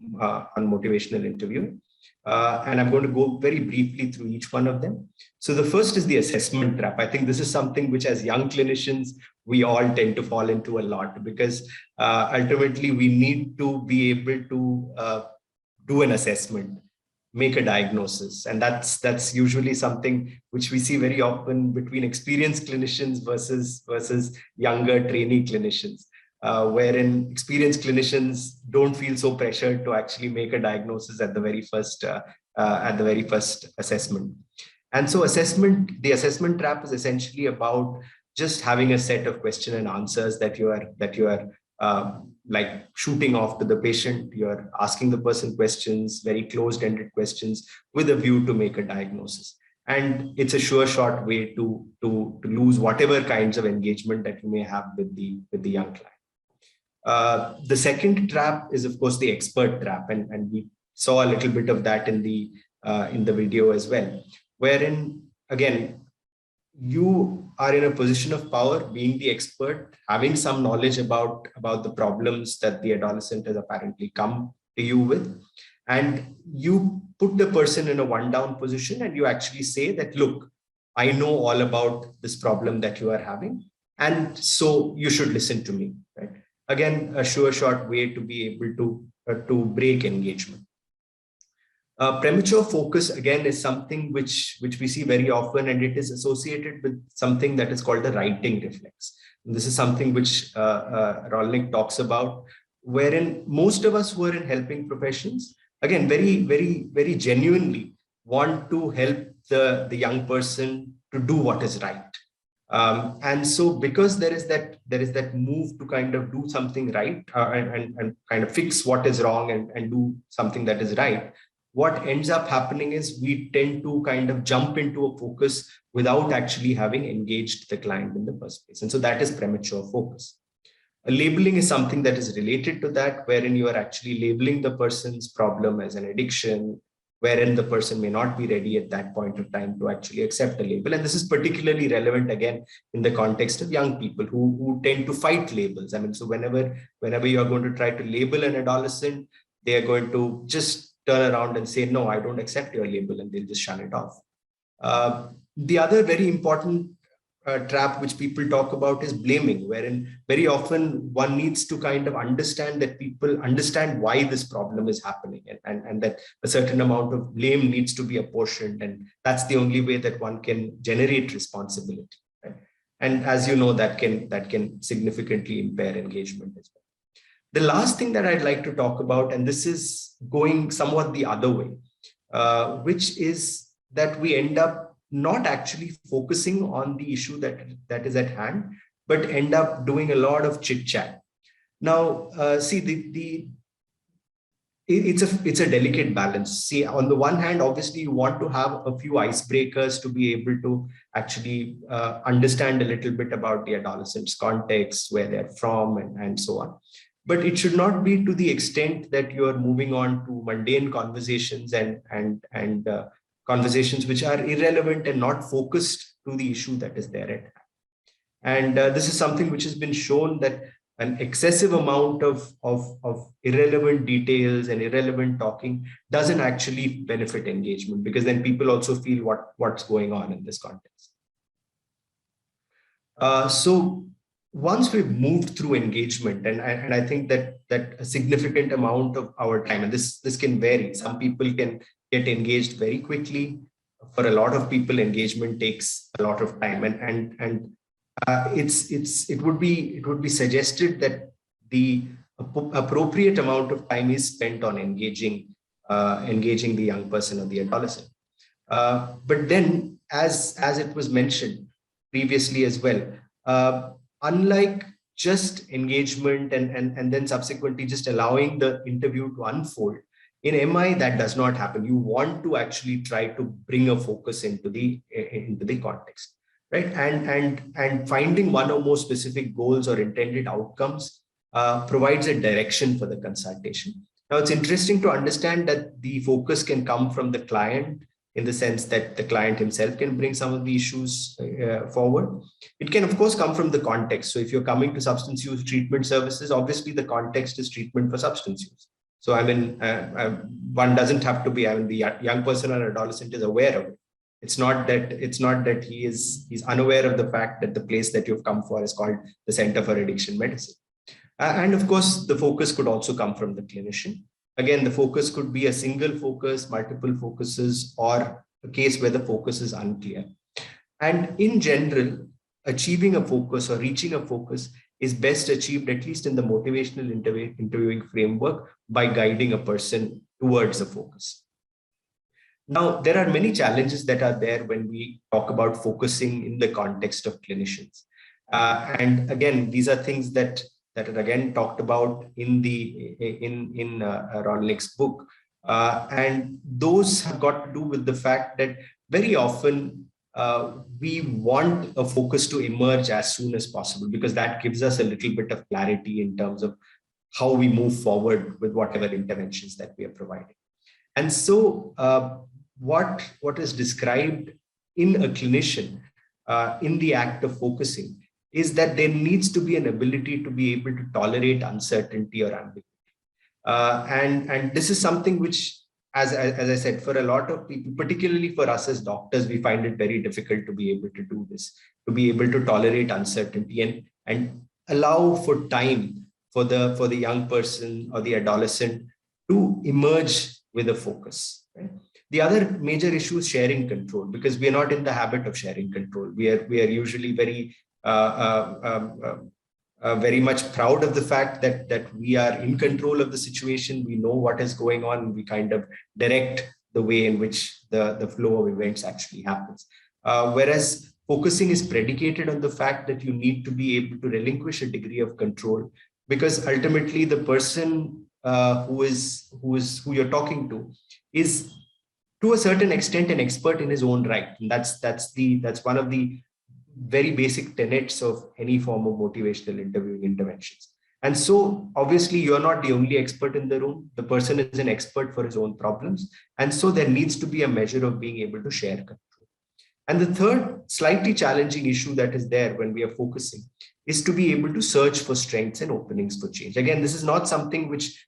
motivational interviewing. And I'm going to go very briefly through each one of them. So the first is the assessment trap. I think this is something which, as young clinicians, we all tend to fall into a lot, because ultimately we need to be able to do an assessment, make a diagnosis. And that's usually something which we see very often between experienced clinicians versus younger trainee clinicians, wherein experienced clinicians don't feel so pressured to actually make a diagnosis at the very first assessment. And so the assessment trap is essentially about just having a set of question and answers that you are like shooting off to the patient. You're asking the person questions, very closed-ended questions, with a view to make a diagnosis. And it's a sure shot way to lose whatever kinds of engagement that you may have with the young client. The second trap is, of course, the expert trap, and we saw a little bit of that in the video as well, wherein again you are in a position of power, being the expert, having some knowledge about the problems that the adolescent has apparently come to you with, and you put the person in a one-down position, and you actually say that, look, I know all about this problem that you are having, and so you should listen to me. Right? Again, a sure shot way to be able to break engagement. Premature focus, again, is something which we see very often, and it is associated with something that is called the writing reflex. And this is something which Rolnick talks about, wherein most of us who are in helping professions, again, very, very, very genuinely want to help the young person to do what is right. And so because there is that move to kind of do something right and kind of fix what is wrong and do something that is right, what ends up happening is we tend to kind of jump into a focus without actually having engaged the client in the first place. And so that is premature focus. Labeling is something that is related to that, wherein you are actually labeling the person's problem as an addiction, wherein the person may not be ready at that point of time to actually accept a label. And this is particularly relevant, again, in the context of young people who tend to fight labels. I mean, so whenever you're going to try to label an adolescent, they are going to just turn around and say, no, I don't accept your label, and they'll just shun it off. The other very important trap which people talk about is blaming, wherein very often one needs to kind of understand that people understand why this problem is happening, and that a certain amount of blame needs to be apportioned, and that's the only way that one can generate responsibility. Right? And as you know, that can significantly impair engagement as well. The last thing that I'd like to talk about, and this is going somewhat the other way, which is that we end up not actually focusing on the issue that is at hand, but end up doing a lot of chit chat. Now, see, it's a delicate balance. See, on the one hand, obviously you want to have a few icebreakers to be able to actually understand a little bit about the adolescents' context, where they're from, and so on. But it should not be to the extent that you're moving on to mundane conversations and conversations which are irrelevant and not focused to the issue that is there at hand. And this is something which has been shown, that an excessive amount of irrelevant details and irrelevant talking doesn't actually benefit engagement, because then people also feel what's going on in this context. So once we've moved through engagement, and I think that a significant amount of our time, and this can vary. Some people can get engaged very quickly. For a lot of people, engagement takes a lot of time, and it would be suggested that the appropriate amount of time is spent on engaging the young person or the adolescent. But then, as it was mentioned previously as well, unlike just engagement and then subsequently just allowing the interview to unfold, in MI that does not happen. You want to actually try to bring a focus into the context. Right, and finding one or more specific goals or intended outcomes provides a direction for the consultation. Now, it's interesting to understand that the focus can come from the client, in the sense that the client himself can bring some of the issues forward. It can, of course, come from the context. So if you're coming to substance use treatment services, obviously the context is treatment for substance use. So I mean, one doesn't have to be, the young person or adolescent is aware of it. It's not that he's unaware of the fact that the place that you've come for is called the Center for Addiction Medicine. And of course, the focus could also come from the clinician. Again, the focus could be a single focus, multiple focuses, or a case where the focus is unclear. And in general, achieving a focus or reaching a focus is best achieved, at least in the motivational interviewing framework, by guiding a person towards a focus. Now, there are many challenges that are there when we talk about focusing in the context of clinicians. And again, these are things that are again talked about in Rolnick's book. And those have got to do with the fact that very often we want a focus to emerge as soon as possible, because that gives us a little bit of clarity in terms of how we move forward with whatever interventions that we are providing. And so what is described in a clinician in the act of focusing is that there needs to be an ability to be able to tolerate uncertainty or ambiguity. And this is something which, as I said, for a lot of people, particularly for us as doctors, we find it very difficult to be able to do this, to be able to tolerate uncertainty and allow for time for the young person or the adolescent to emerge with a focus. Right? The other major issue is sharing control, because we are not in the habit of sharing control. We are usually very much proud of the fact that we are in control of the situation. We know what is going on. We kind of direct the way in which the flow of events actually happens. Whereas focusing is predicated on the fact that you need to be able to relinquish a degree of control, because ultimately the person who you're talking to is, to a certain extent, an expert in his own right. And that's one of the very basic tenets of any form of motivational interviewing interventions. And so obviously you're not the only expert in the room. The person is an expert for his own problems. And so there needs to be a measure of being able to share control. And the third slightly challenging issue that is there when we are focusing is to be able to search for strengths and openings for change. Again, this is not something which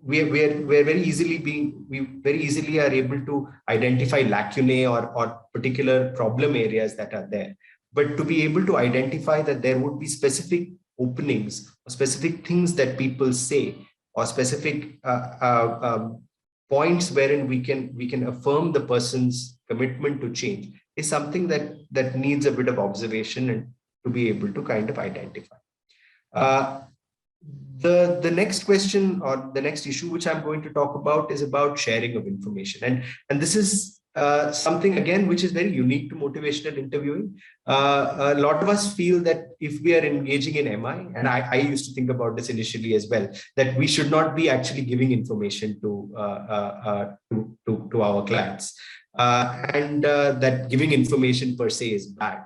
we very easily are able to identify lacunae or particular problem areas that are there. But to be able to identify that there would be specific openings or specific things that people say, or specific points wherein we can affirm the person's commitment to change, is something that needs a bit of observation and to be able to kind of identify. The next question or the next issue which I'm going to talk about is about sharing of information. And this is something again which is very unique to motivational interviewing. A lot of us feel that if we are engaging in MI, and I used to think about this initially as well, that we should not be actually giving information to our clients, and that giving information per se is bad.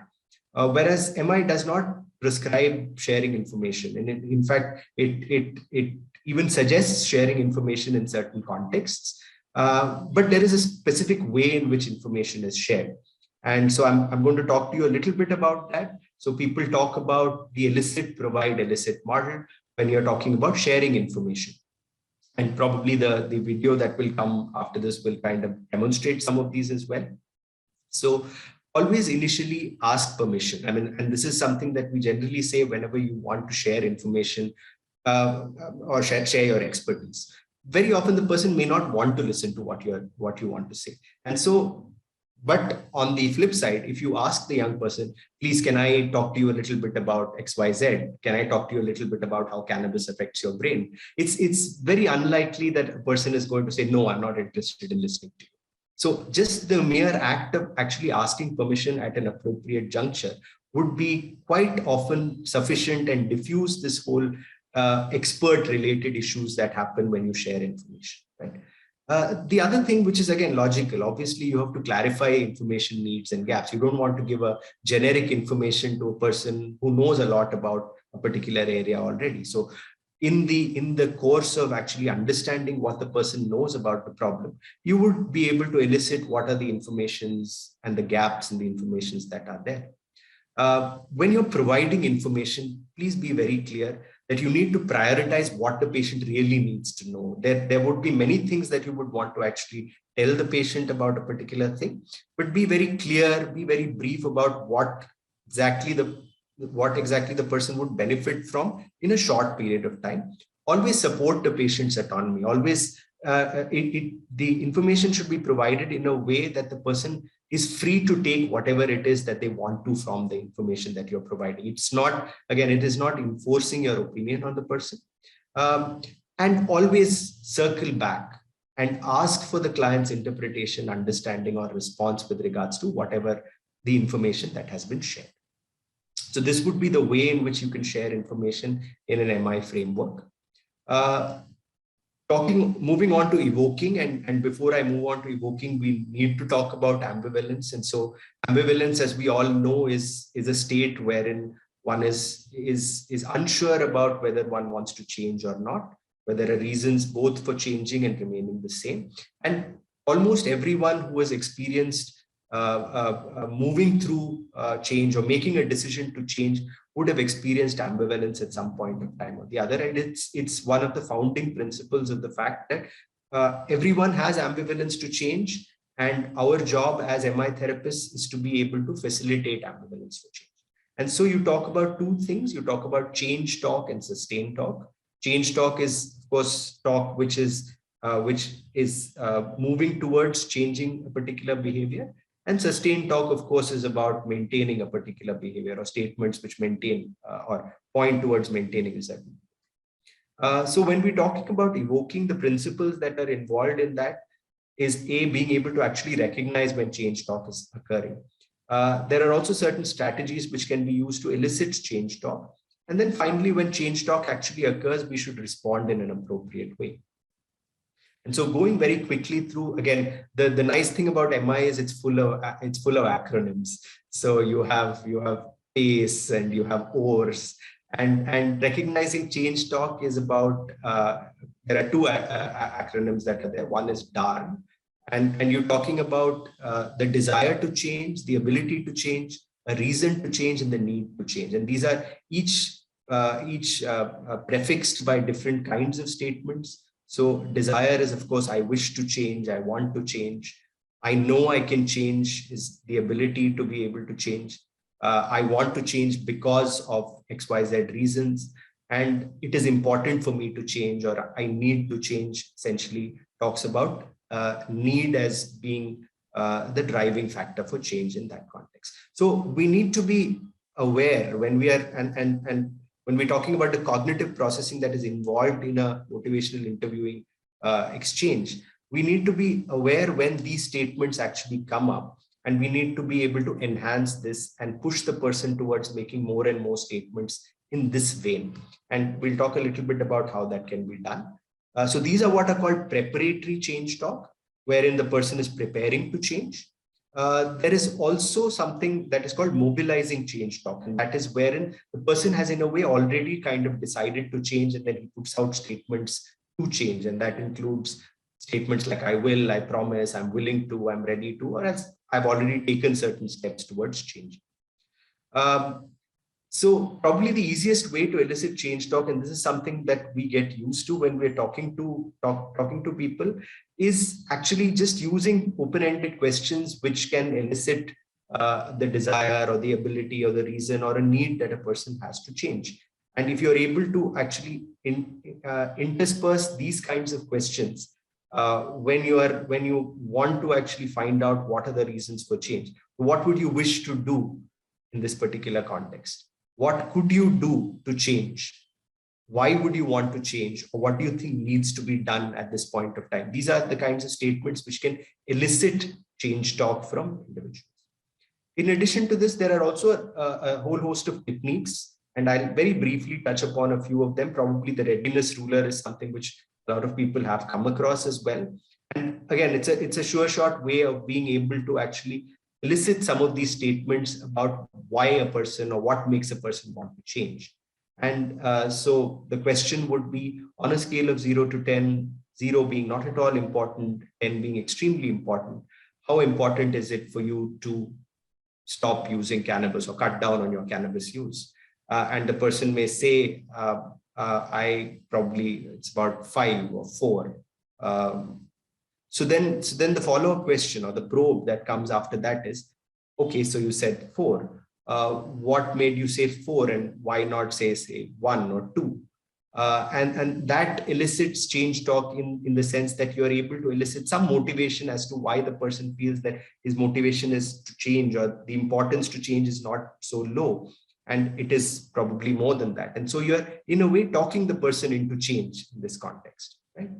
Whereas MI does not prescribe sharing information, and in fact, it even suggests sharing information in certain contexts. But there is a specific way in which information is shared. And so I'm going to talk to you a little bit about that. So people talk about the elicit, provide, elicit model when you're talking about sharing information. And probably the video that will come after this will kind of demonstrate some of these as well. So always initially ask permission. I mean, and this is something that we generally say whenever you want to share information or share your expertise. Very often the person may not want to listen to what you want to say. And so, but on the flip side, if you ask the young person, please, can I talk to you a little bit about XYZ? Can I talk to you a little bit about how cannabis affects your brain? It's very unlikely that a person is going to say, no, I'm not interested in listening to you. So just the mere act of actually asking permission at an appropriate juncture would be quite often sufficient and diffuse this whole expert related issues that happen when you share information, right? The other thing, which is again logical, obviously you have to clarify information needs and gaps. You don't want to give a generic information to a person who knows a lot about a particular area already. So in the course of actually understanding what the person knows about the problem, you would be able to elicit what are the informations and the gaps in the informations that are there. When you're providing information, please be very clear that you need to prioritize what the patient really needs to know. There would be many things that you would want to actually tell the patient about a particular thing, but be very clear, be very brief about what exactly the person would benefit from in a short period of time. Always support the patient's autonomy. Always, the information should be provided in a way that the person is free to take whatever it is that they want to from the information that you're providing. It's not, again, it is not enforcing your opinion on the person. And always circle back and ask for the client's interpretation, understanding, or response with regards to whatever the information that has been shared. So this would be the way in which you can share information in an MI framework. Moving on to evoking, and before I move on to evoking, we need to talk about ambivalence. And so ambivalence, as we all know, is a state wherein one is unsure about whether one wants to change or not, whether there are reasons both for changing and remaining the same. And almost everyone who has experienced moving through change or making a decision to change would have experienced ambivalence at some point of time or the other. And it's one of the founding principles of the fact that everyone has ambivalence to change, and our job as MI therapists is to be able to facilitate ambivalence for change. And so you talk about two things. You talk about change talk and sustain talk. Change talk is, of course, talk which is moving towards changing a particular behavior. And sustain talk, of course, is about maintaining a particular behavior or statements which maintain or point towards maintaining a certain. So when we're talking about evoking, the principles that are involved in that is being able to actually recognize when change talk is occurring. There are also certain strategies which can be used to elicit change talk. And then finally, when change talk actually occurs, we should respond in an appropriate way. And so going very quickly through, again, the nice thing about MI is it's full of acronyms. So you have ACE and you have ORS, and recognizing change talk is about, there are two acronyms that are there. One is DARN, and you're talking about the desire to change, the ability to change, a reason to change, and the need to change. And these are each prefixed by different kinds of statements. So desire is, of course, I wish to change, I want to change. I know I can change is the ability to be able to change. I want to change because of XYZ reasons. And it is important for me to change, or I need to change, essentially talks about need as being the driving factor for change in that context. So we need to be aware when we are, and when we're talking about the cognitive processing that is involved in a motivational interviewing exchange, we need to be aware when these statements actually come up, and we need to be able to enhance this and push the person towards making more and more statements in this vein. And we'll talk a little bit about how that can be done. So these are what are called preparatory change talk, wherein the person is preparing to change. There is also something that is called mobilizing change talk, and that is wherein the person has in a way already kind of decided to change, and then he puts out statements to change, and that includes statements like I will, I promise, I'm willing to, I'm ready to, or as I've already taken certain steps towards change. So probably the easiest way to elicit change talk, and this is something that we get used to when we're talking to people, is actually just using open-ended questions which can elicit the desire or the ability or the reason or a need that a person has to change. And if you're able to actually intersperse these kinds of questions when you want to actually find out what are the reasons for change, what would you wish to do in this particular context? What could you do to change? Why would you want to change? Or what do you think needs to be done at this point of time? These are the kinds of statements which can elicit change talk from individuals. In addition to this, there are also a whole host of techniques, and I'll very briefly touch upon a few of them. Probably the readiness ruler is something which a lot of people have come across as well. And again, it's a sure shot way of being able to actually elicit some of these statements about why a person or what makes a person want to change. And so the question would be, on a scale of 0 to 10, 0 being not at all important, 10 being extremely important, how important is it for you to stop using cannabis or cut down on your cannabis use? And the person may say, it's about 5 or 4. So then the follow-up question or the probe that comes after that is, okay, so you said 4. What made you say 4, and why not say 1 or 2? And that elicits change talk in the sense that you're able to elicit some motivation as to why the person feels that his motivation is to change, or the importance to change is not so low. And it is probably more than that. And so you're in a way talking the person into change in this context, right?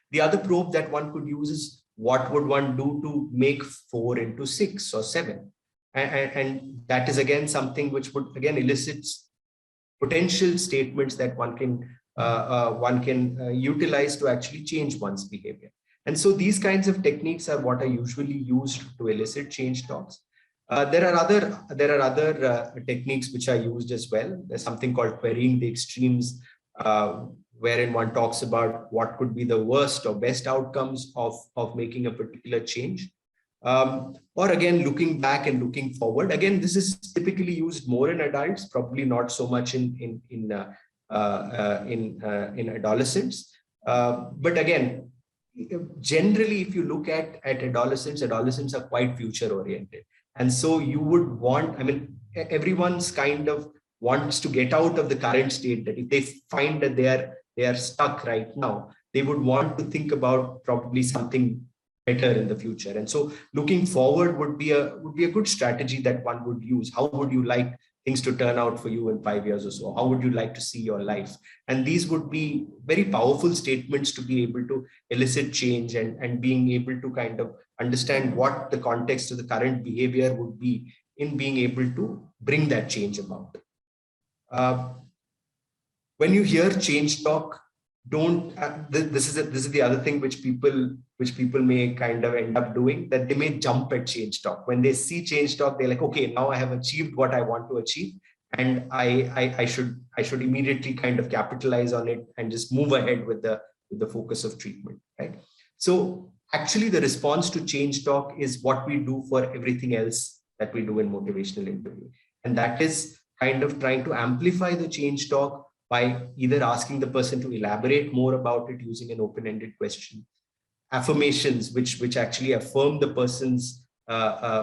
The other probe that one could use is, what would one do to make 4 into 6 or 7? And that is again something which would again elicit potential statements that one can utilize to actually change one's behavior. And so these kinds of techniques are what are usually used to elicit change talks. There are other techniques which are used as well. There's something called querying the extremes, wherein one talks about what could be the worst or best outcomes of making a particular change. Or again, looking back and looking forward. Again, this is typically used more in adults, probably not so much in adolescents. But again, generally, if you look at adolescents are quite future oriented. And so you would want, everyone's kind of wants to get out of the current state, that if they find that they are stuck right now, they would want to think about probably something better in the future. And so looking forward would be a good strategy that one would use. How would you like things to turn out for you in 5 years or so? How would you like to see your life? And these would be very powerful statements to be able to elicit change and being able to kind of understand what the context of the current behavior would be in being able to bring that change about. When you hear change talk, this is the other thing which people may kind of end up doing, that they may jump at change talk. When they see change talk, they're like, okay, now I have achieved what I want to achieve, and I should immediately kind of capitalize on it and just move ahead with the focus of treatment, right? So actually the response to change talk is what we do for everything else that we do in motivational interviewing, and that is kind of trying to amplify the change talk by either asking the person to elaborate more about it using an open-ended question, affirmations which actually affirm the person's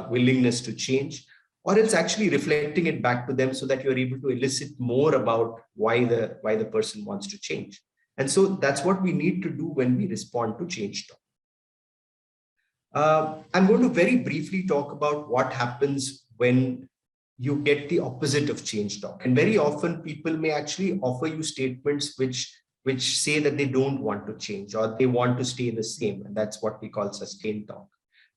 willingness to change, or it's actually reflecting it back to them so that you're able to elicit more about why the person wants to change. And so that's what we need to do when we respond to change talk. I'm going to very briefly talk about what happens when you get the opposite of change talk. And very often people may actually offer you statements which which say that they don't want to change or they want to stay the same. And that's what we call sustained talk.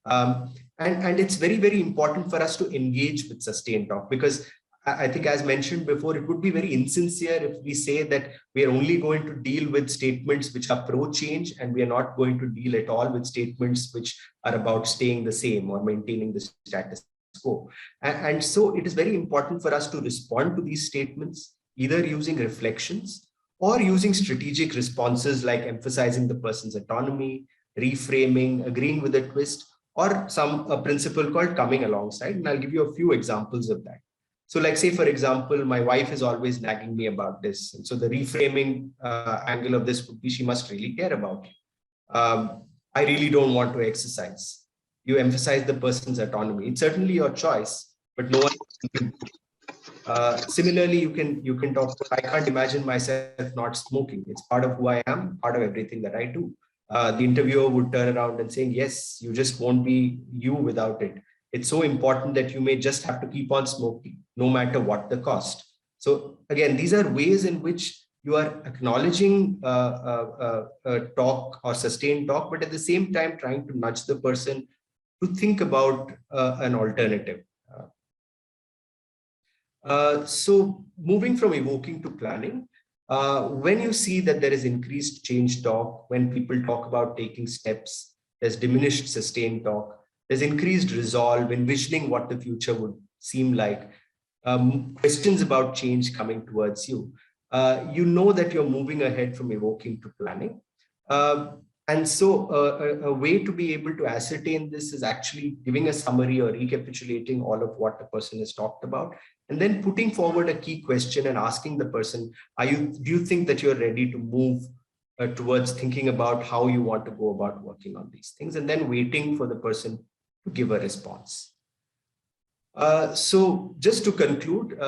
And it's very, very important for us to engage with sustained talk, because I think, as mentioned before, it would be very insincere if we say that we are only going to deal with statements which are pro-change, and we are not going to deal at all with statements which are about staying the same or maintaining the status quo. And so it is very important for us to respond to these statements, either using reflections or using strategic responses like emphasizing the person's autonomy, reframing, agreeing with a twist, or a principle called coming alongside. And I'll give you a few examples of that. So like, say, for example, my wife is always nagging me about this. And so the reframing angle of this would be, she must really care about you. I really don't want to exercise. You emphasize the person's autonomy. It's certainly your choice, but no one can. Similarly, you can talk about, I can't imagine myself not smoking. It's part of who I am, part of everything that I do. The interviewer would turn around and say, yes, you just won't be you without it. It's so important that you may just have to keep on smoking, no matter what the cost. So again, these are ways in which you are acknowledging talk or sustained talk, but at the same time trying to nudge the person to think about an alternative. So moving from evoking to planning, when you see that there is increased change talk, when people talk about taking steps, there's diminished sustained talk, there's increased resolve, envisioning what the future would seem like, questions about change coming towards you, you know that you're moving ahead from evoking to planning. And so a way to be able to ascertain this is actually giving a summary or recapitulating all of what the person has talked about, and then putting forward a key question and asking the person, do you think that you're ready to move towards thinking about how you want to go about working on these things, and then waiting for the person to give a response. So just to conclude,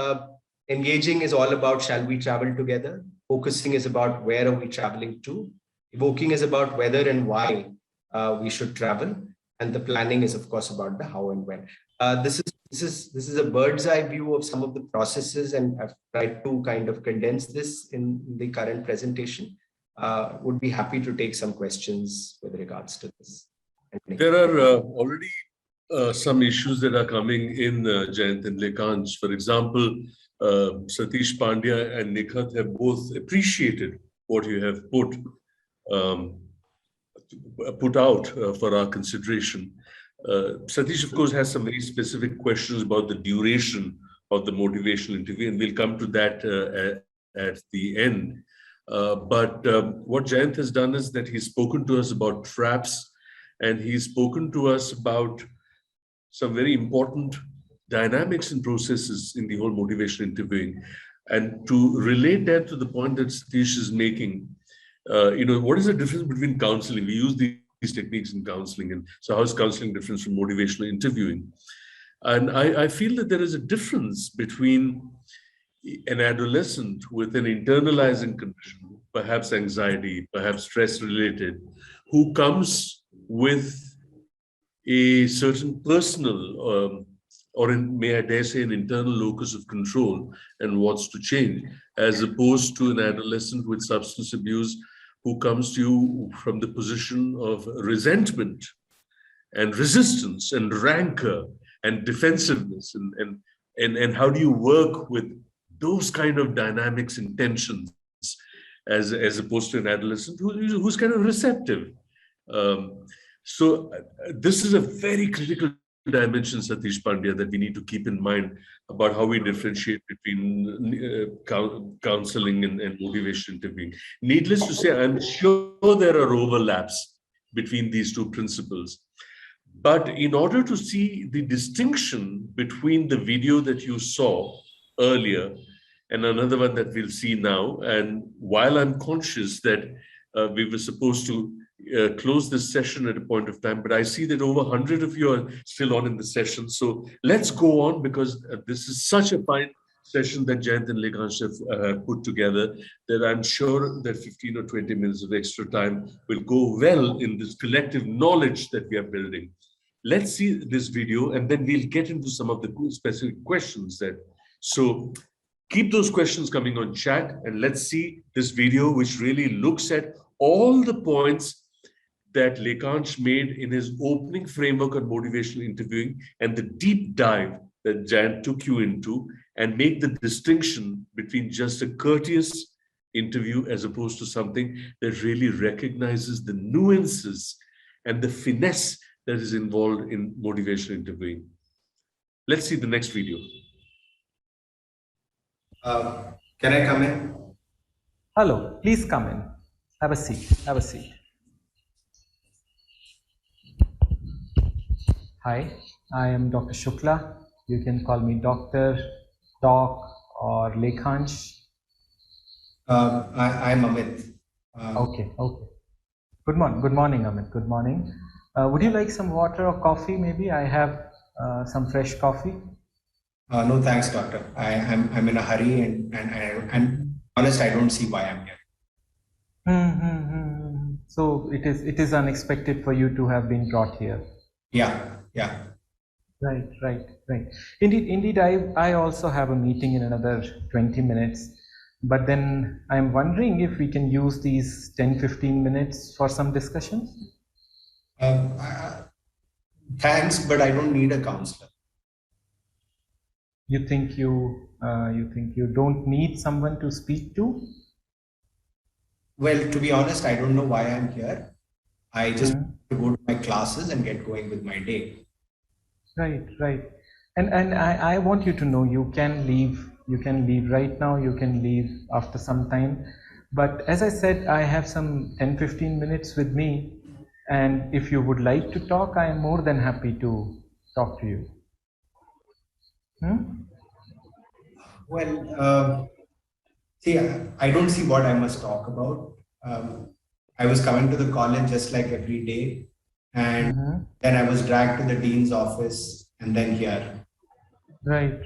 engaging is all about, shall we travel together? Focusing is about, where are we traveling to? Evoking is about whether and why we should travel. And the planning is, of course, about the how and when. This is a bird's eye view of some of the processes, and I've tried to kind of condense this in the current presentation. Would be happy to take some questions with regards to this. There are already some issues that are coming in, Jayant and Lekansh. For example, Satish Pandya and Nikhat have both appreciated what you have put out for our consideration. Satish, of course, has some very specific questions about the duration of the motivational interview, and we'll come to that at the end. But what Jayant has done is that he's spoken to us about traps, and he's spoken to us about some very important dynamics and processes in the whole motivational interviewing. And to relate that to the point that Satish is making, what is the difference between counseling? We use these techniques in counseling, and so how is counseling different from motivational interviewing? And I feel that there is a difference between an adolescent with an internalizing condition, perhaps anxiety, perhaps stress related, who comes with a certain personal, may I dare say, an internal locus of control and wants to change, as opposed to an adolescent with substance abuse who comes to you from the position of resentment and resistance and rancor and defensiveness. And how do you work with those kind of dynamics and tensions as opposed to an adolescent who's kind of receptive? So this is a very critical dimension, Satish Pandya, that we need to keep in mind about how we differentiate between counseling and motivation interviewing. Needless to say, I'm sure there are overlaps between these two principles. But in order to see the distinction between the video that you saw earlier and another one that we'll see now, and while I'm conscious that we were supposed to close this session at a point of time, but I see that over 100 of you are still on in the session. So let's go on, because this is such a fine session that Jayant and Lekansh have put together, that I'm sure that 15 or 20 minutes of extra time will go well in this collective knowledge that we are building. Let's see this video, and then we'll get into some of the specific questions that. So Keep those questions coming on chat, and let's see this video, which really looks at all the points that Lekansh made in his opening framework on motivational interviewing and the deep dive that Jan took you into, and make the distinction between just a courteous interview as opposed to something that really recognizes the nuances and the finesse that is involved in motivational interviewing. Let's see the next video. Can I come in? Hello, please come in. Have a seat. Have a seat. Hi, I am Dr. Shukla. You can call me Doctor, Doc, or Lekansh. I'm Amit. Okay. Good morning, Amit. Good morning. Would you like some water or coffee? Maybe I have some fresh coffee. No, thanks, doctor. I'm in a hurry, and honest, I don't see why I'm here. So it is unexpected for you to have been brought here. Yeah. Right. Indeed, I also have a meeting in another 20 minutes. But then I'm wondering if we can use these 10-15 minutes for some discussion. Thanks, but I don't need a counselor. You think you don't need someone to speak to? Well, to be honest, I don't know why I'm here. I just want to go to my classes and get going with my day. Right. And I want you to know you can leave. You can leave right now. You can leave after some time. But as I said, I have some 10-15 minutes with me. And if you would like to talk, I am more than happy to talk to you. Well, see, I don't see what I must talk about. I was coming to the college just like every day, and then I was dragged to the dean's office, and then here. Right.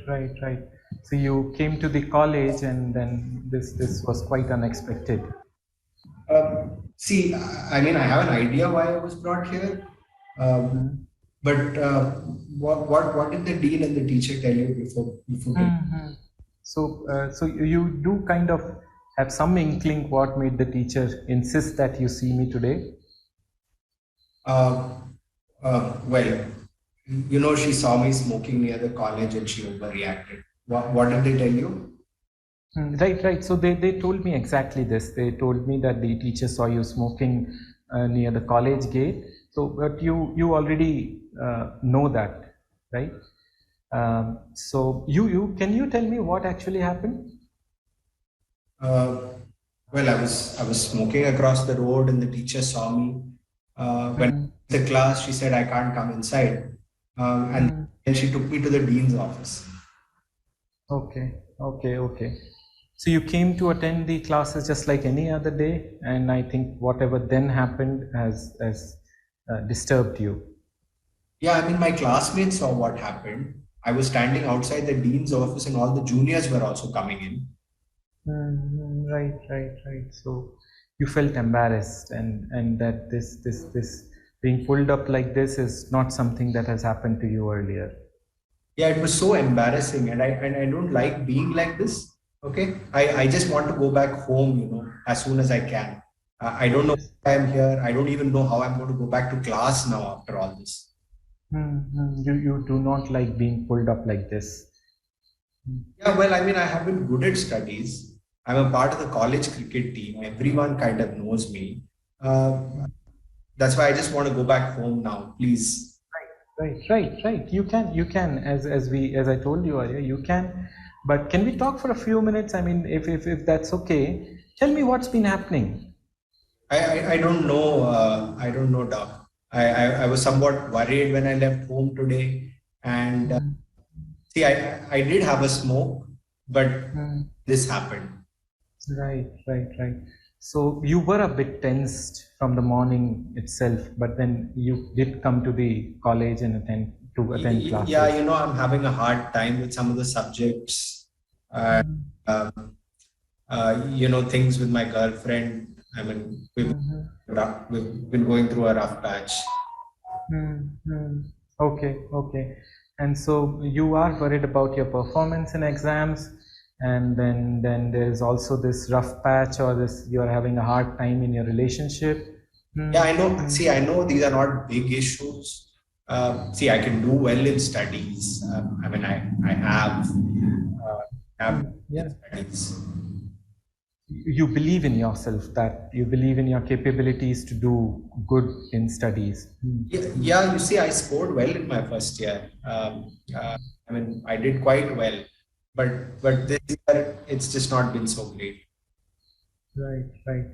So you came to the college, and then this was quite unexpected. See, I mean, I have an idea why I was brought here, but what did the dean and the teacher tell you before? So you do kind of have some inkling what made the teacher insist that you see me today? Well, you know, she saw me smoking near the college and she overreacted. What did they tell you? Right. So they told me exactly this. They told me that the teacher saw you smoking near the college gate. So, but you already know that, right? So can you tell me what actually happened? Well, I was smoking across the road and the teacher saw me. When the class, she said I can't come inside, and then she took me to the dean's office. Okay. So you came to attend the classes just like any other day, and I think whatever then happened has disturbed you. Yeah, I mean, my classmates saw what happened. I was standing outside the dean's office, and all the juniors were also coming in. Right. So you felt embarrassed, and that this being pulled up like this is not something that has happened to you earlier. Yeah, it was so embarrassing, and I don't like being like this. Okay, I just want to go back home, you know, as soon as I can. I don't know why I'm here. I don't even know how I'm going to go back to class now after all this. You do not like being pulled up like this. Yeah, well, I mean, I have been good at studies. I'm a part of the college cricket team. Everyone kind of knows me. That's why I just want to go back home now, please. Right. You can, as I told you earlier, you can. But can we talk for a few minutes? I mean, if that's okay, tell me what's been happening. I don't know. I don't know, Doc. I was somewhat worried when I left home today, and see, I did have a smoke, but this happened. Right. So you were a bit tensed from the morning itself, but then you did come to the college and attend classes. Yeah, you know, I'm having a hard time with some of the subjects. You know, things with my girlfriend. I mean, we've been going through a rough patch. Okay. And so you are worried about your performance in exams, and then there's also this rough patch, or this you're having a hard time in your relationship. Yeah, I know. See, I know these are not big issues. See, I can do well in studies. I mean, I have Yeah. studies. You believe in yourself, that you believe in your capabilities to do good in studies. Yeah, you see, I scored well in my first year. I mean, I did quite well, but this year it's just not been so great. Right.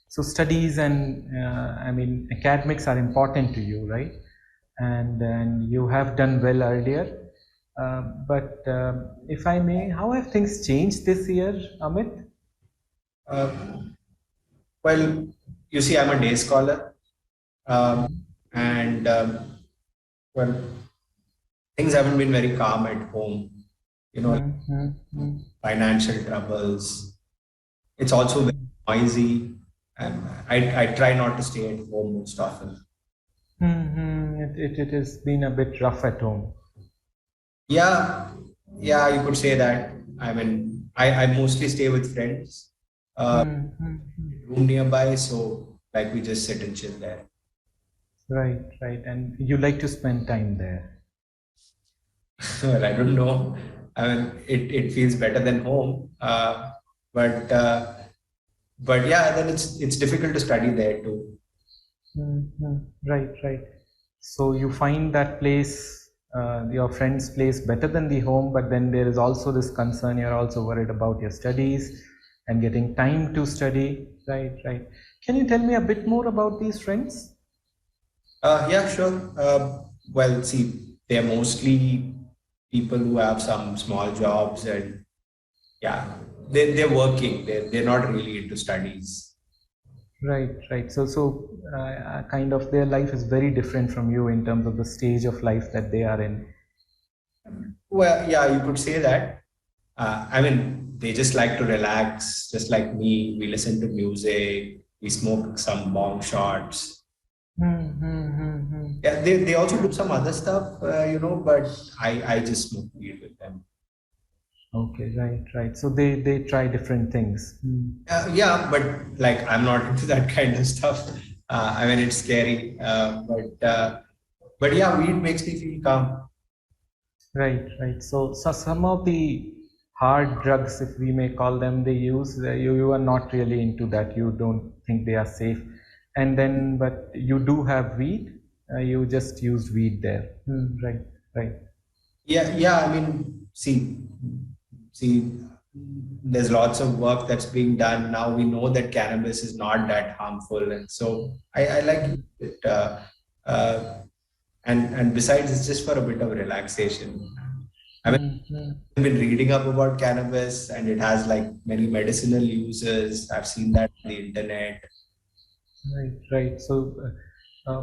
So studies and I mean academics are important to you, right? And you have done well earlier. But if I may, how have things changed this year, Amit? Well, you see, I'm a day scholar, and well, things haven't been very calm at home. You know, financial troubles. It's also very noisy, and I try not to stay at home most often. It has been a bit rough at home. Yeah, you could say that. I mean, I mostly stay with friends, room nearby, so like we just sit and chill there. Right. And you like to spend time there. Well, I don't know. I mean, it feels better than home, but yeah, then it's difficult to study there too. Right. So you find that place, your friend's place, better than the home, but then there is also this concern. You're also worried about your studies and getting time to study. Right. Can you tell me a bit more about these friends? Yeah, sure. Well, see, they're mostly people who have some small jobs, and yeah, they're working. They're not really into studies. Right. So kind of their life is very different from you in terms of the stage of life that they are in. Well, yeah, you could say that. I mean, they just like to relax, just like me. We listen to music, we smoke some bong shots. Yeah, they also do some other stuff, but I just smoke weed with them. Okay, right. So they try different things. Yeah, but like I'm not into that kind of stuff. I mean, it's scary, but yeah, weed makes me feel calm. Right. So some of the hard drugs, if we may call them, they use, you are not really into that. You don't think they are safe. And then, but you do have weed. You just used weed there. Right. Yeah. I mean, see, there's lots of work that's being done now. We know that cannabis is not that harmful, and so I like it. And besides, it's just for a bit of relaxation. I mean, I've been reading up about cannabis, and it has like many medicinal uses. I've seen that on the internet. Right. So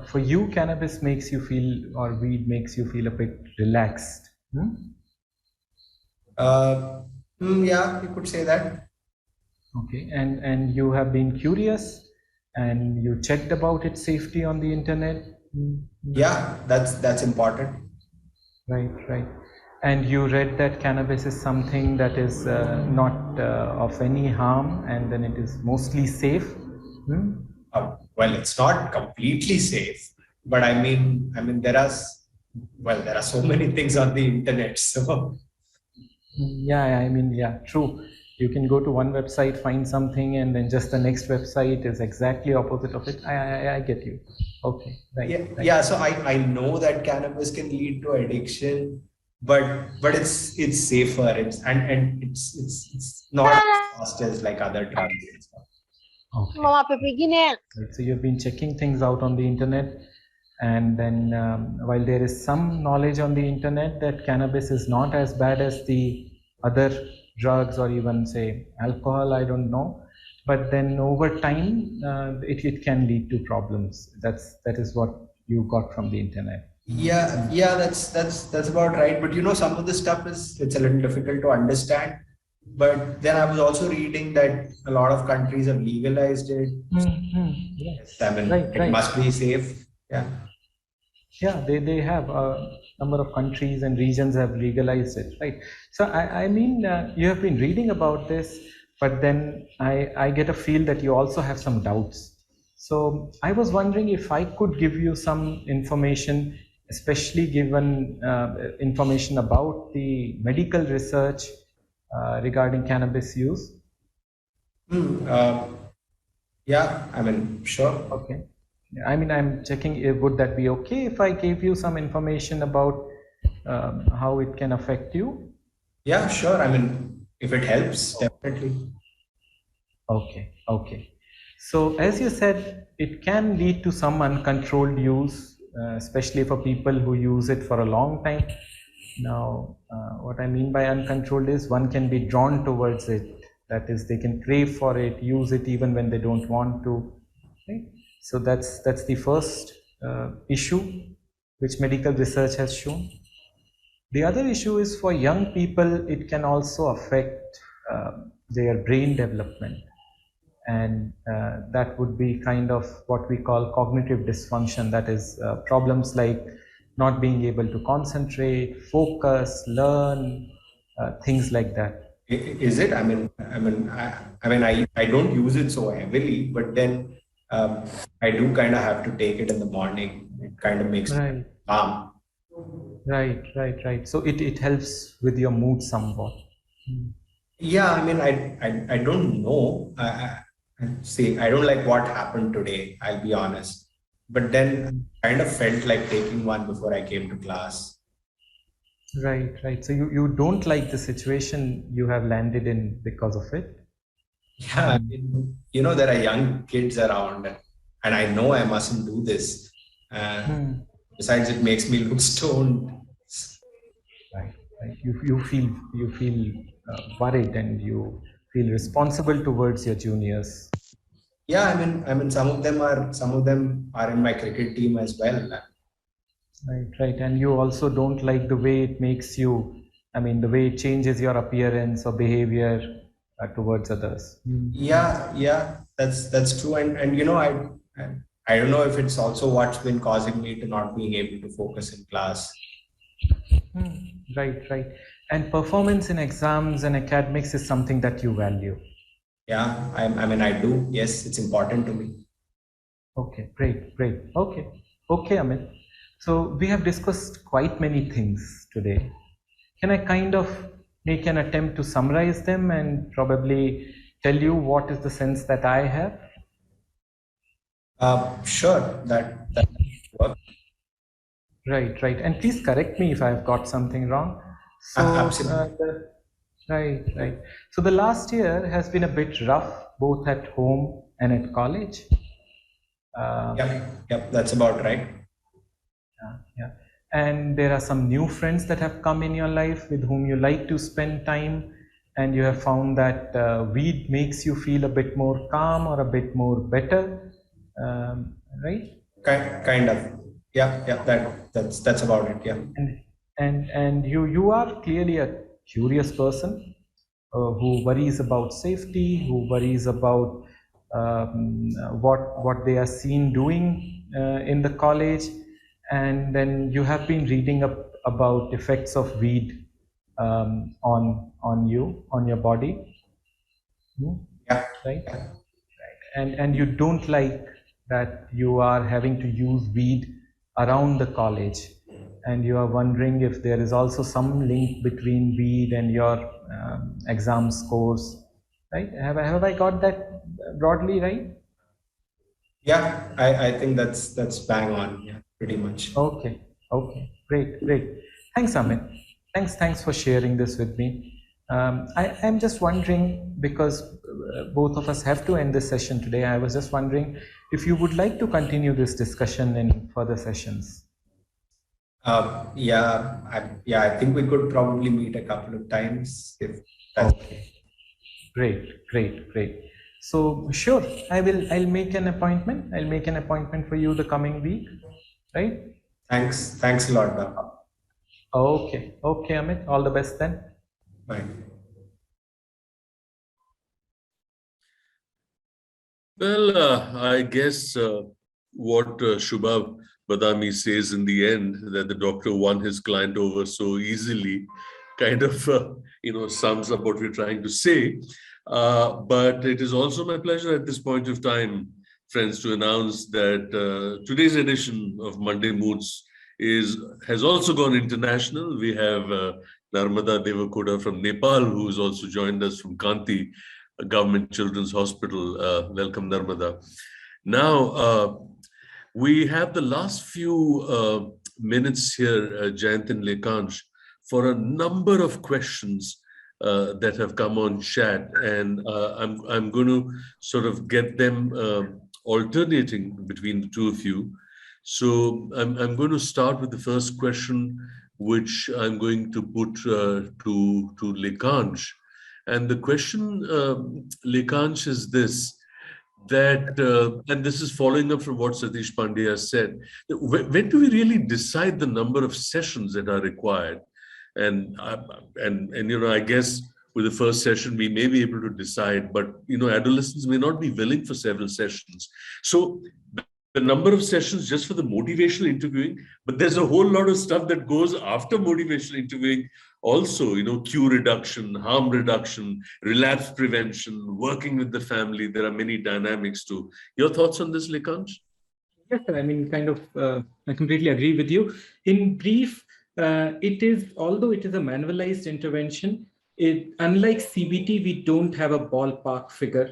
for you, cannabis makes you feel, or weed makes you feel a bit relaxed. Yeah, you could say that. Okay, and you have been curious, and you checked about its safety on the internet. Yeah, that's important. Right. And you read that cannabis is something that is not of any harm, and then it is mostly safe. Well, it's not completely safe, but I mean, there are so many things on the internet. So Yeah, true. You can go to one website, find something, and then just the next website is exactly opposite of it. I get you. Okay, right. Yeah. So I know that cannabis can lead to addiction, but it's safer. It's not as fast as like other drugs and stuff. Okay. Right. So you've been checking things out on the internet, and then while there is some knowledge on the internet that cannabis is not as bad as the other drugs or even say alcohol, I don't know, but then over time it can lead to problems. That is what you got from the internet. Yeah, that's about right. But some of the stuff it's a little difficult to understand. But then I was also reading that a lot of countries have legalized it. Yes, I mean, it must be safe. Yeah. Yeah, they have a number of countries and regions have legalized it, right? So I mean, you have been reading about this, but then I get a feel that you also have some doubts. So I was wondering if I could give you some information, especially given information about the medical research regarding cannabis use. Yeah, I mean, sure. Okay. I mean, I'm checking, would that be okay if I gave you some information about how it can affect you? Yeah, sure. I mean, if it helps, definitely. Okay, okay. So as you said, it can lead to some uncontrolled use, especially for people who use it for a long time. Now, what I mean by uncontrolled is one can be drawn towards it. That is, they can crave for it, use it even when they don't want to. Right? So that's the first issue which medical research has shown. The other issue is for young people, it can also affect their brain development. And that would be kind of what we call cognitive dysfunction. That is problems like not being able to concentrate, focus, learn, things like that. Is it? I don't use it so heavily, but then I do kind of have to take it in the morning. It kind of makes me Right, calm. right. So it helps with your mood somewhat. Yeah, I mean, I don't know. See, I don't like what happened today. I'll be honest. But then I kind of felt like taking one before I came to class. Right. So you don't like the situation you have landed in because of it? Yeah, I mean, there are young kids around, and I know I mustn't do this. Besides, it makes me look stoned. Right. You feel worried and you feel responsible towards your juniors. Yeah, I mean, some of them are in my cricket team as well. Right. And you also don't like the way it makes you, I mean, the way it changes your appearance or behavior towards others. Yeah, that's true. And I don't know if it's also what's been causing me to not being able to focus in class. Right. And performance in exams and academics is something that you value. Yeah, I mean, I do. Yes, it's important to me. Okay, great. Okay, Amit. So we have discussed quite many things today. Can I kind of make an attempt to summarize them and probably tell you what is the sense that I have? Sure, that works. Right. And please correct me if I've got something wrong. So, Absolutely. right. So the last year has been a bit rough, both at home and at college. Yep, that's about right. Yeah. And there are some new friends that have come in your life with whom you like to spend time, and you have found that weed makes you feel a bit more calm or a bit more better, right? Kind of. Yeah, that's about it. Yeah. And you are clearly a curious person who worries about safety, who worries about what they are seen doing in the college, and then you have been reading up about effects of weed on you, on your body. Yeah. Right? And you don't like that you are having to use weed around the college, and you are wondering if there is also some link between weed and your exam scores, right? Have I got that broadly right? Yeah, I think that's bang on. Yeah, pretty much. Okay, great. Thanks, Amit. Thanks for sharing this with me. I'm just wondering, because both of us have to end this session today, I was just wondering if you would like to continue this discussion in further sessions. I think we could probably meet a couple of times if that's Okay, great. So sure, I'll make an appointment. I'll make an appointment for you the coming week, right? Thanks a lot, Bob. Okay, Amit. All the best then. Bye. Well, I guess what Shubha Badami says in the end that the doctor won his client over so easily, kind of sums up what we're trying to say. But it is also my pleasure at this point of time, friends, to announce that today's edition of Monday Moods has also gone international. We have Narmada Devakoda from Nepal, who has also joined us from Kanti, a government children's hospital. Welcome, Narmada. Now, we have the last few minutes here, Jayant and Lekansh, for a number of questions that have come on chat, and I'm going to sort of get them alternating between the two of you. So I'm going to start with the first question, which I'm going to put to Lekansh. And the question, Lekansh, is this, that, and this is following up from what Satish Pandya said, when do we really decide the number of sessions that are required? And I guess with the first session, we may be able to decide, but, adolescents may not be willing for several sessions. So the number of sessions just for the motivational interviewing, but there's a whole lot of stuff that goes after motivational interviewing also, cue reduction, harm reduction, relapse prevention, working with the family. There are many dynamics too. Your thoughts on this, Lekansh? Yes, sir. I mean, I completely agree with you. In brief, although it is a manualized intervention, unlike CBT, we don't have a ballpark figure.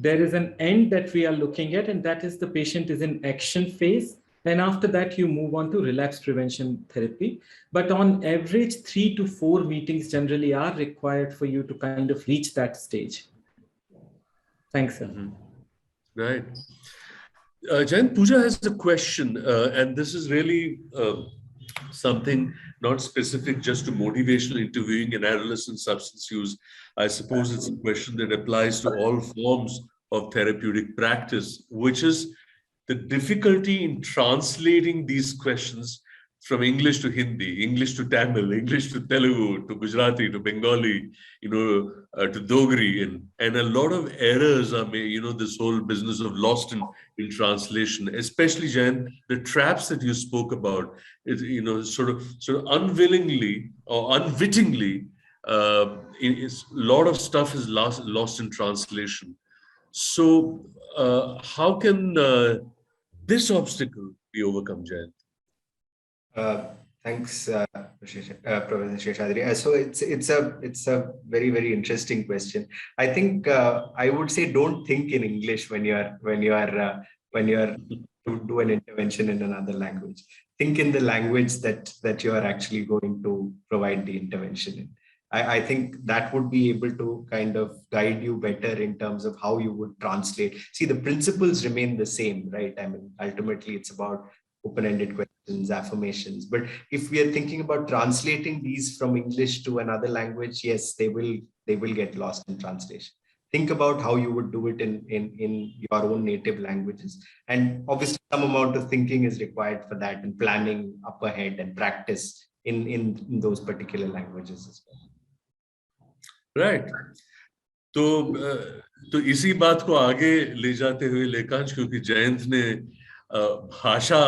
There is an end that we are looking at, and that is the patient is in action phase. And after that, you move on to relapse prevention therapy. But on average, 3 to 4 meetings generally are required for you to kind of reach that stage. Thanks, sir. Mm-hmm. Right. Jayant, Pooja has a question, and this is really something not specific just to motivational interviewing and adolescent substance use. I suppose it's a question that applies to all forms of therapeutic practice, which is the difficulty in translating these questions from English to Hindi, English to Tamil, English to Telugu, to Gujarati, to Bengali, to Dogri, and a lot of errors are made. This whole business of lost in translation, especially, Jan, the traps that you spoke about, sort of unwillingly or unwittingly, a lot of stuff is lost in translation. So, how can this obstacle be overcome, Jan? Thanks, Professor Sheshadri. So it's a very, very interesting question. I think I would say don't think in English when you are to do an intervention in another language. Think in the language that you are actually going to provide the intervention in. I think that would be able to kind of guide you better in terms of how you would translate. See, the principles remain the same, right? I mean, ultimately it's about open-ended questions, affirmations. But if we are thinking about translating these from English to another language, yes, they will get lost in translation. Think about how you would do it in your own native languages. And obviously some amount of thinking is required for that, and planning up ahead and practice in those particular languages as well. Right. तो इसी बात को आगे ले जाते हुए लेकांश, क्योंकि जयंत ने भाषा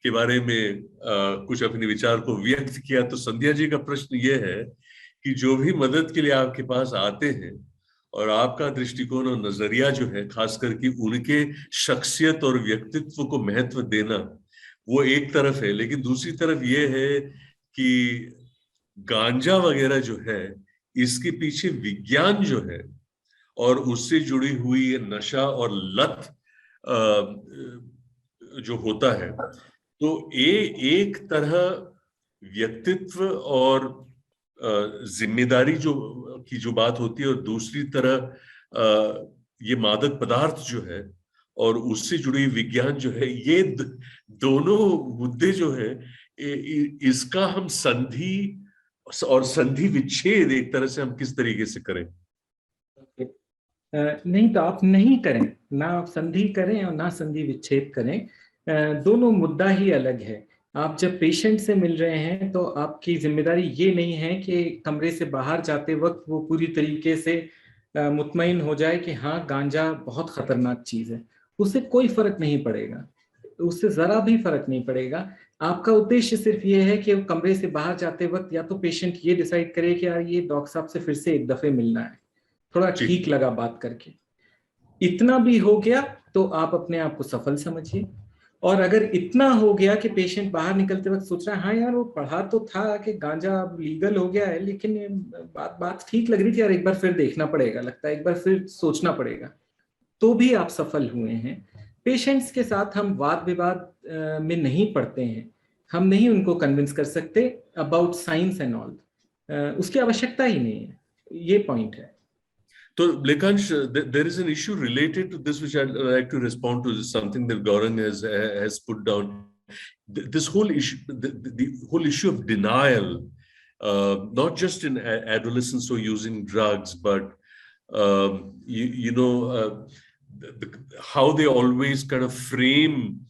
के बारे में कुछ अपने विचार को व्यक्त किया, तो संध्या जी का प्रश्न ये है कि जो भी मदद के लिए आपके पास आते हैं और आपका दृष्टिकोण और नजरिया जो है, खास करके उनके शख्सियत और व्यक्तित्व को महत्व देना, वो एक तरफ है, लेकिन दूसरी तरफ ये है कि गांजा वगैरह जो है, इसके पीछे विज्ञान जो है और उससे जुड़ी हुई नशा और लत जो होता है, तो एक तरह व्यक्तित्व और जिम्मेदारी की जो बात होती है, और दूसरी तरह ये मादक पदार्थ जो है और उससे जुड़ी विज्ञान जो है, ये दोनों मुद्दे जो है, इसका हम संधि और संधि विच्छेद एक तरह से हम किस तरीके से करें? नहीं, तो आप नहीं करें, ना आप संधि करें और ना संधि विच्छेद करें। दोनों मुद्दा ही अलग है। आप जब पेशेंट से मिल रहे हैं तो आपकी जिम्मेदारी ये नहीं है कि कमरे से बाहर जाते वक्त वो पूरी तरीके से मुतमईन हो जाए कि हाँ, गांजा बहुत खतरनाक चीज है। उससे कोई फर्क नहीं पड़ेगा। उससे जरा भी फर्क नहीं पड़ेगा। आपका उद्देश्य सिर्फ ये है कि कमरे से बाहर जाते वक्त या तो पेशेंट ये डिसाइड करे कि यार ये डॉक्टर साहब से फिर से एक दफे मिलना है, थोड़ा ठीक लगा बात करके, इतना भी हो गया तो आप अपने आप को सफल समझिए। और अगर इतना हो गया कि पेशेंट बाहर निकलते वक्त सोच रहा है हाँ यार वो पढ़ा तो था कि गांजा अब लीगल हो गया है, लेकिन ये बात ठीक लग रही थी यार, एक बार फिर देखना पड़ेगा, लगता है एक बार फिर सोचना पड़ेगा, तो भी आप सफल हुए हैं। पेशेंट्स के साथ हम वाद विवाद में नहीं पड़ते हैं, हम नहीं उनको कन्विंस कर सकते अबाउट साइंस एंड ऑल, उसकी आवश्यकता ही नहीं है, ये पॉइंट है। So, Lekansh, there is an issue related to this which I'd like to respond to. This is something that Gaurang has put down. This whole issue, the whole issue of denial, not just in adolescents who are using drugs, but how they always kind of frame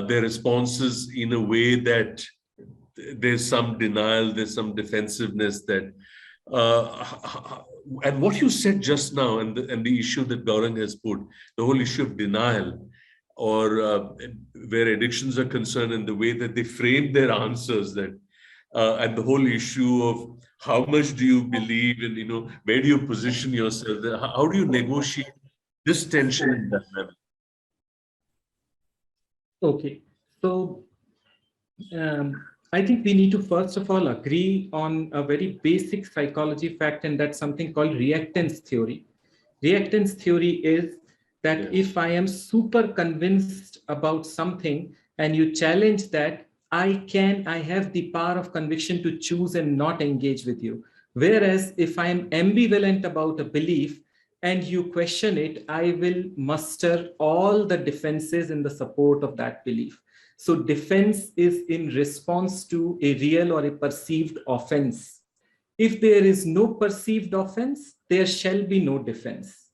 their responses in a way that there's some denial, there's some defensiveness that. And what you said just now, and the issue that Gaurang has put, the whole issue of denial, or where addictions are concerned, and the way that they frame their answers, that and the whole issue of how much do you believe, and where do you position yourself? How do you negotiate this tension in that level? Okay, so I think we need to first of all agree on a very basic psychology fact, and that's something called reactance theory. Reactance theory is that if I am super convinced about something and you challenge that, I have the power of conviction to choose and not engage with you. Whereas if I am ambivalent about a belief and you question it, I will muster all the defenses in the support of that belief. So defense is in response to a real or a perceived offense. If there is no perceived offense, there shall be no defense.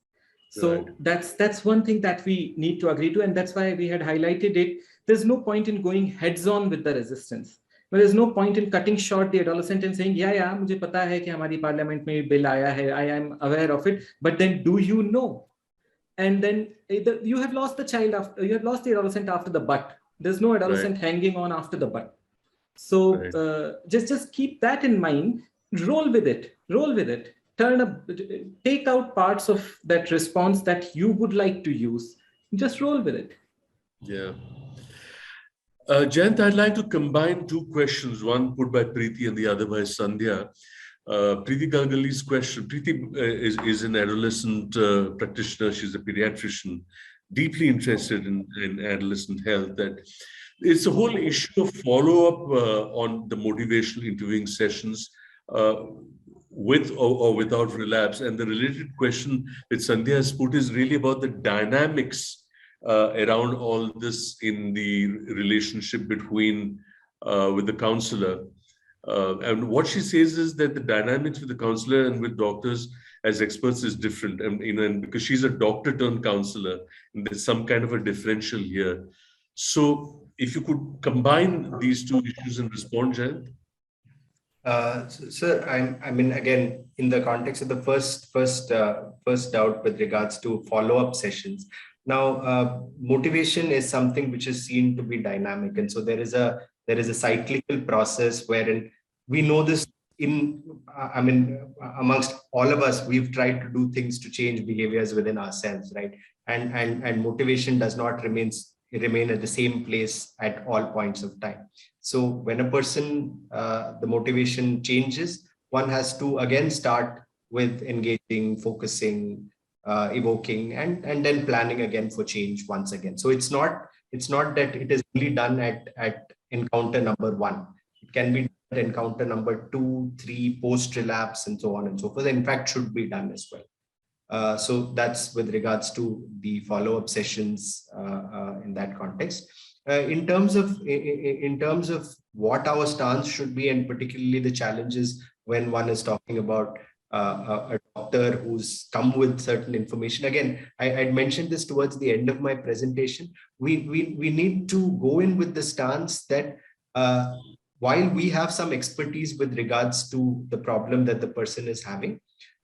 So that's one thing that we need to agree to, and that's why we had highlighted it. There's no point in going heads on with the resistance. But there's no point in cutting short the adolescent and saying, yeah, मुझे पता है कि हमारी parliament में bill आया है, I am aware of it, but then do you know? And then you have lost the child after, you have lost the adolescent after the but. There's no adolescent hanging on after the but. So just keep that in mind. Roll with it. Take out parts of that response that you would like to use. Just roll with it. Yeah. Jayant, I'd like to combine two questions, one put by Preeti and the other by Sandhya. Preeti Galgali's question. Preeti is an adolescent practitioner. She's a pediatrician, deeply interested in adolescent health. That it's a whole issue of follow-up on the motivational interviewing sessions with or without relapse. And the related question that Sandhya has put is really about the dynamics around all this in the relationship between with the counselor. And what she says is that the dynamics with the counselor and with doctors as experts is different, and because she's a doctor turned counselor, and there's some kind of a differential here. So, if you could combine these two issues and respond, Jayant. Sir, I mean, again, in the context of the first doubt with regards to follow-up sessions. Now, motivation is something which is seen to be dynamic, and so there is a cyclical process wherein we know this. Amongst all of us, we've tried to do things to change behaviors within ourselves, right? And motivation does not remain at the same place at all points of time. So when a person, the motivation changes, one has to again start with engaging, focusing, evoking, and then planning again for change once again. So it's not that it is only done at encounter number 1. It can be done at encounter number 2, 3, post-relapse, and so on and so forth. In fact, should be done as well. So that's with regards to the follow-up sessions in that context. In terms of what our stance should be, and particularly the challenges when one is talking about a doctor who's come with certain information. Again, I'd mentioned this towards the end of my presentation. We need to go in with the stance that while we have some expertise with regards to the problem that the person is having,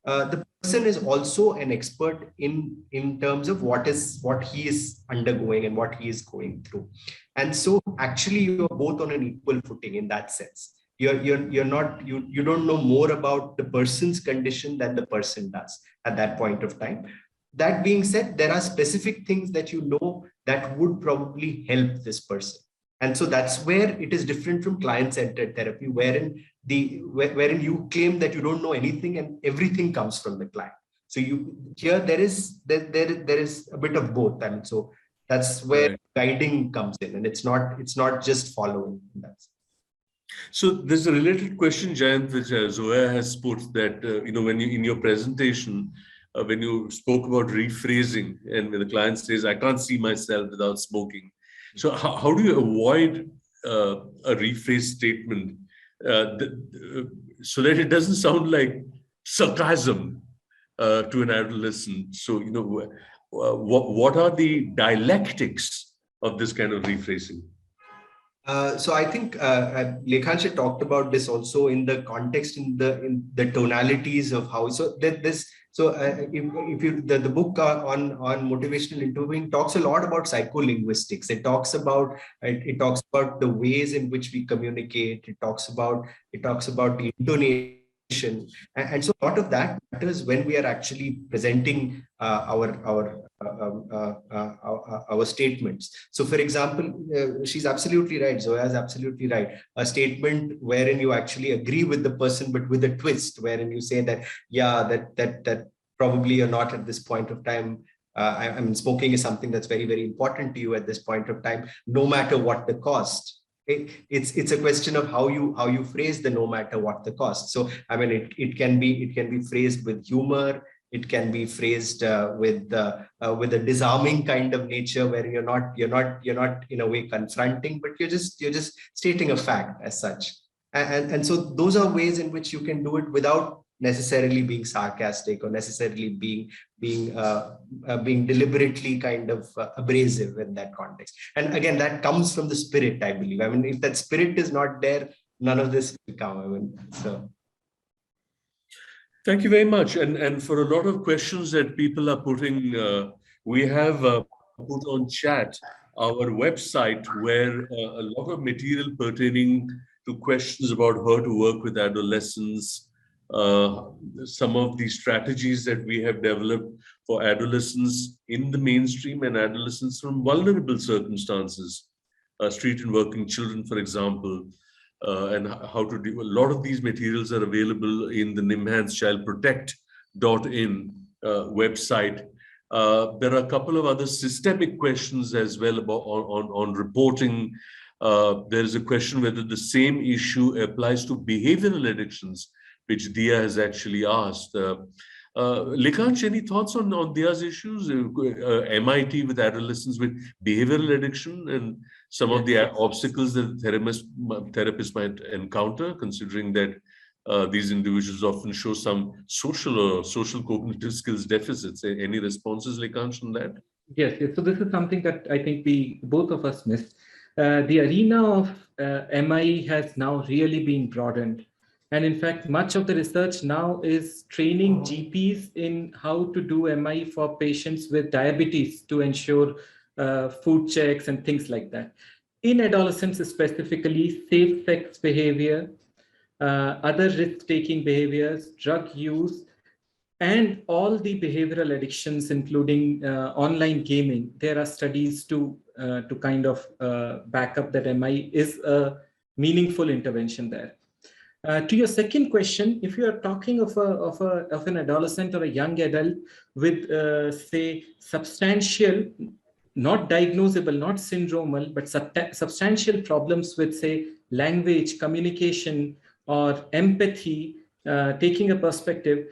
the person is also an expert in terms of what he is undergoing and what he is going through. And so actually you're both on an equal footing in that sense. You don't know more about the person's condition than the person does at that point of time. That being said, there are specific things that you know that would probably help this person. And so that's where it is different from client-centered therapy, wherein you claim that you don't know anything and everything comes from the client. So there is a bit of both. I mean, so that's where guiding comes in, and it's not just following. So there's a related question, Jayant, which Zoya has put, that when you in your presentation, when you spoke about rephrasing, and when the client says, "I can't see myself without smoking," so how do you avoid a rephrased statement so that it doesn't sound like sarcasm to an adolescent? So what are the dialectics of this kind of rephrasing? So I think Lekhansha talked about this also in the context, in the tonalities of how. So if you the book on motivational interviewing talks a lot about psycholinguistics. It talks about the ways in which we communicate. It talks about the intonation. And so a lot of that matters when we are actually presenting our statements. So for example, she's absolutely right. Zoya is absolutely right. A statement wherein you actually agree with the person, but with a twist, wherein you say that, yeah, that probably you're not at this point of time. I mean, smoking is something that's very, very important to you at this point of time, no matter what the cost. It's a question of how you phrase the no matter what the cost. So I mean, it can be phrased with humor. It can be phrased with a disarming kind of nature, where you're not in a way confronting, but you're just stating a fact as such. And so those are ways in which you can do it without necessarily being sarcastic or necessarily being deliberately kind of abrasive in that context. And again, that comes from the spirit, I believe. I mean, if that spirit is not there, none of this will come. I mean, so. Thank you very much. And for a lot of questions that people are putting, we have put on chat our website, where a lot of material pertaining to questions about how to work with adolescents, some of the strategies that we have developed for adolescents in the mainstream and adolescents from vulnerable circumstances, street and working children, for example, and how to do. A lot of these materials are available in the NIMHANS childprotect.in website. There are a couple of other systemic questions as well about on reporting. There is a question whether the same issue applies to behavioral addictions, which Dia has actually asked. Lekhansh, any thoughts on Dia's issues? MIT with adolescents with behavioral addiction and some of the obstacles that therapists might encounter, considering that these individuals often show some social cognitive skills deficits. Any responses, Lekhansh, on that? Yes. So this is something that I think both of us missed. The arena of MI has now really been broadened. And in fact, much of the research now is training GPs in how to do MI for patients with diabetes to ensure food checks and things like that. In adolescents specifically, safe sex behavior, other risk-taking behaviors, drug use, and all the behavioral addictions, including online gaming. There are studies to kind of back up that MI is a meaningful intervention there. To your second question, if you are talking of an adolescent or a young adult with, say, substantial, not diagnosable, not syndromal, but substantial problems with, say, language, communication, or empathy, taking a perspective,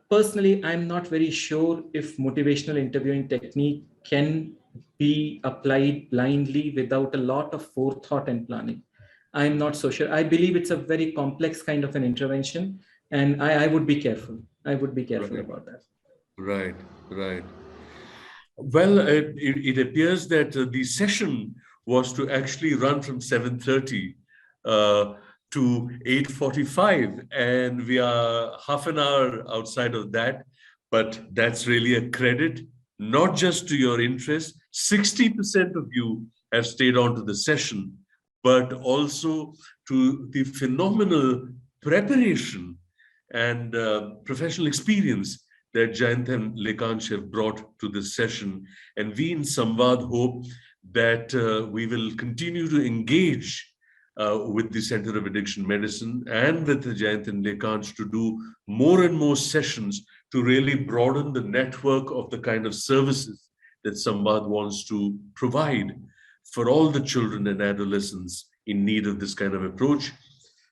personally, I'm not very sure if motivational interviewing technique can be applied blindly without a lot of forethought and planning. I'm not so sure. I believe it's a very complex kind of an intervention, and I would be careful. I would be careful about that. Right. Well, it appears that the session was to actually run from 7:30. to 8:45, and we are half an hour outside of that, but that's really a credit, not just to your interest. 60% of you have stayed on to the session, but also to the phenomenal preparation and professional experience that Jayant and Lekansh have brought to this session. And we in Samvad hope that we will continue to engage with the Center of Addiction Medicine and with Jayant and Lekansh to do more and more sessions to really broaden the network of the kind of services that Samvad wants to provide for all the children and adolescents in need of this kind of approach.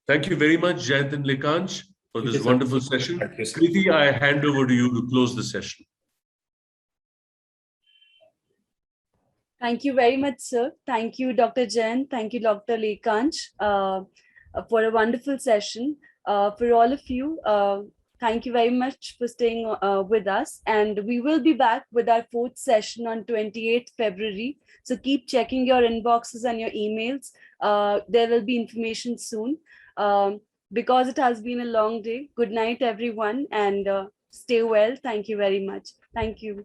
Thank you very much, Jayant and Lekansh, for this wonderful session. Kriti, I hand over to you to close the session. Thank you very much, sir. Thank you, Dr. Jain. Thank you, Dr. Lekansh, for a wonderful session. For all of you, thank you very much for staying with us. And we will be back with our 4th session on 28th February. So keep checking your inboxes and your emails. There will be information soon. Because it has been a long day. Good night, everyone, and stay well. Thank you very much. Thank you.